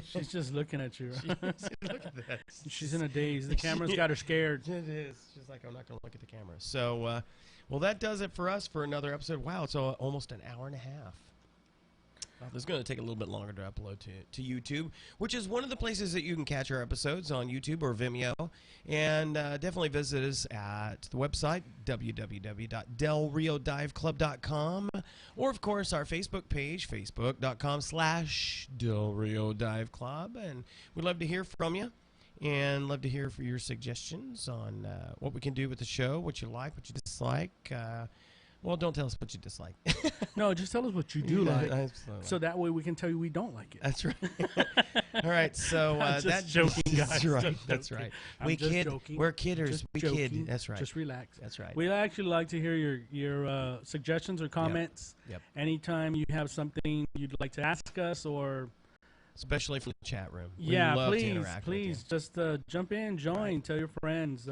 She's just looking at you. Look at that. She's in a daze. The camera's got her scared. It is. She's like, I'm not going to look at the camera. So, well, that does it for us for another episode. Wow, it's almost an hour and a half. This is going to take a little bit longer to upload to YouTube, which is one of the places that you can catch our episodes on YouTube or Vimeo. And definitely visit us at the website, www.delriodiveclub.com, or, of course, our Facebook page, facebook.com/Del Rio Dive Club. And we'd love to hear from you and love to hear for your suggestions on what we can do with the show, what you like, what you dislike. Well, don't tell us what you dislike. No, just tell us what you do like. So that way we can tell you we don't like it. That's right. All right, so that's joking, guys. That's right. That's right. We're kidders. Just we joking. kid. That's right. Just relax. That's right. We'd actually like to hear your suggestions or comments. Yep. Anytime you have something you'd like to ask us, or especially from the chat room. We love to interact with you. Just jump in, join, tell your friends.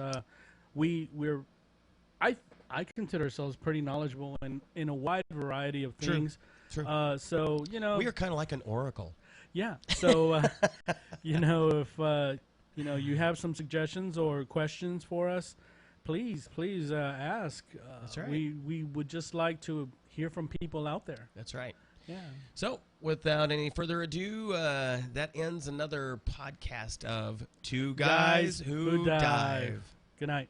I consider ourselves pretty knowledgeable in a wide variety of things. True. So, we are kind of like an oracle. Yeah. So, if you have some suggestions or questions for us, please ask. That's right. We would just like to hear from people out there. That's right. Yeah. So, without any further ado, that ends another podcast of Two Guys Who Dive. Good night.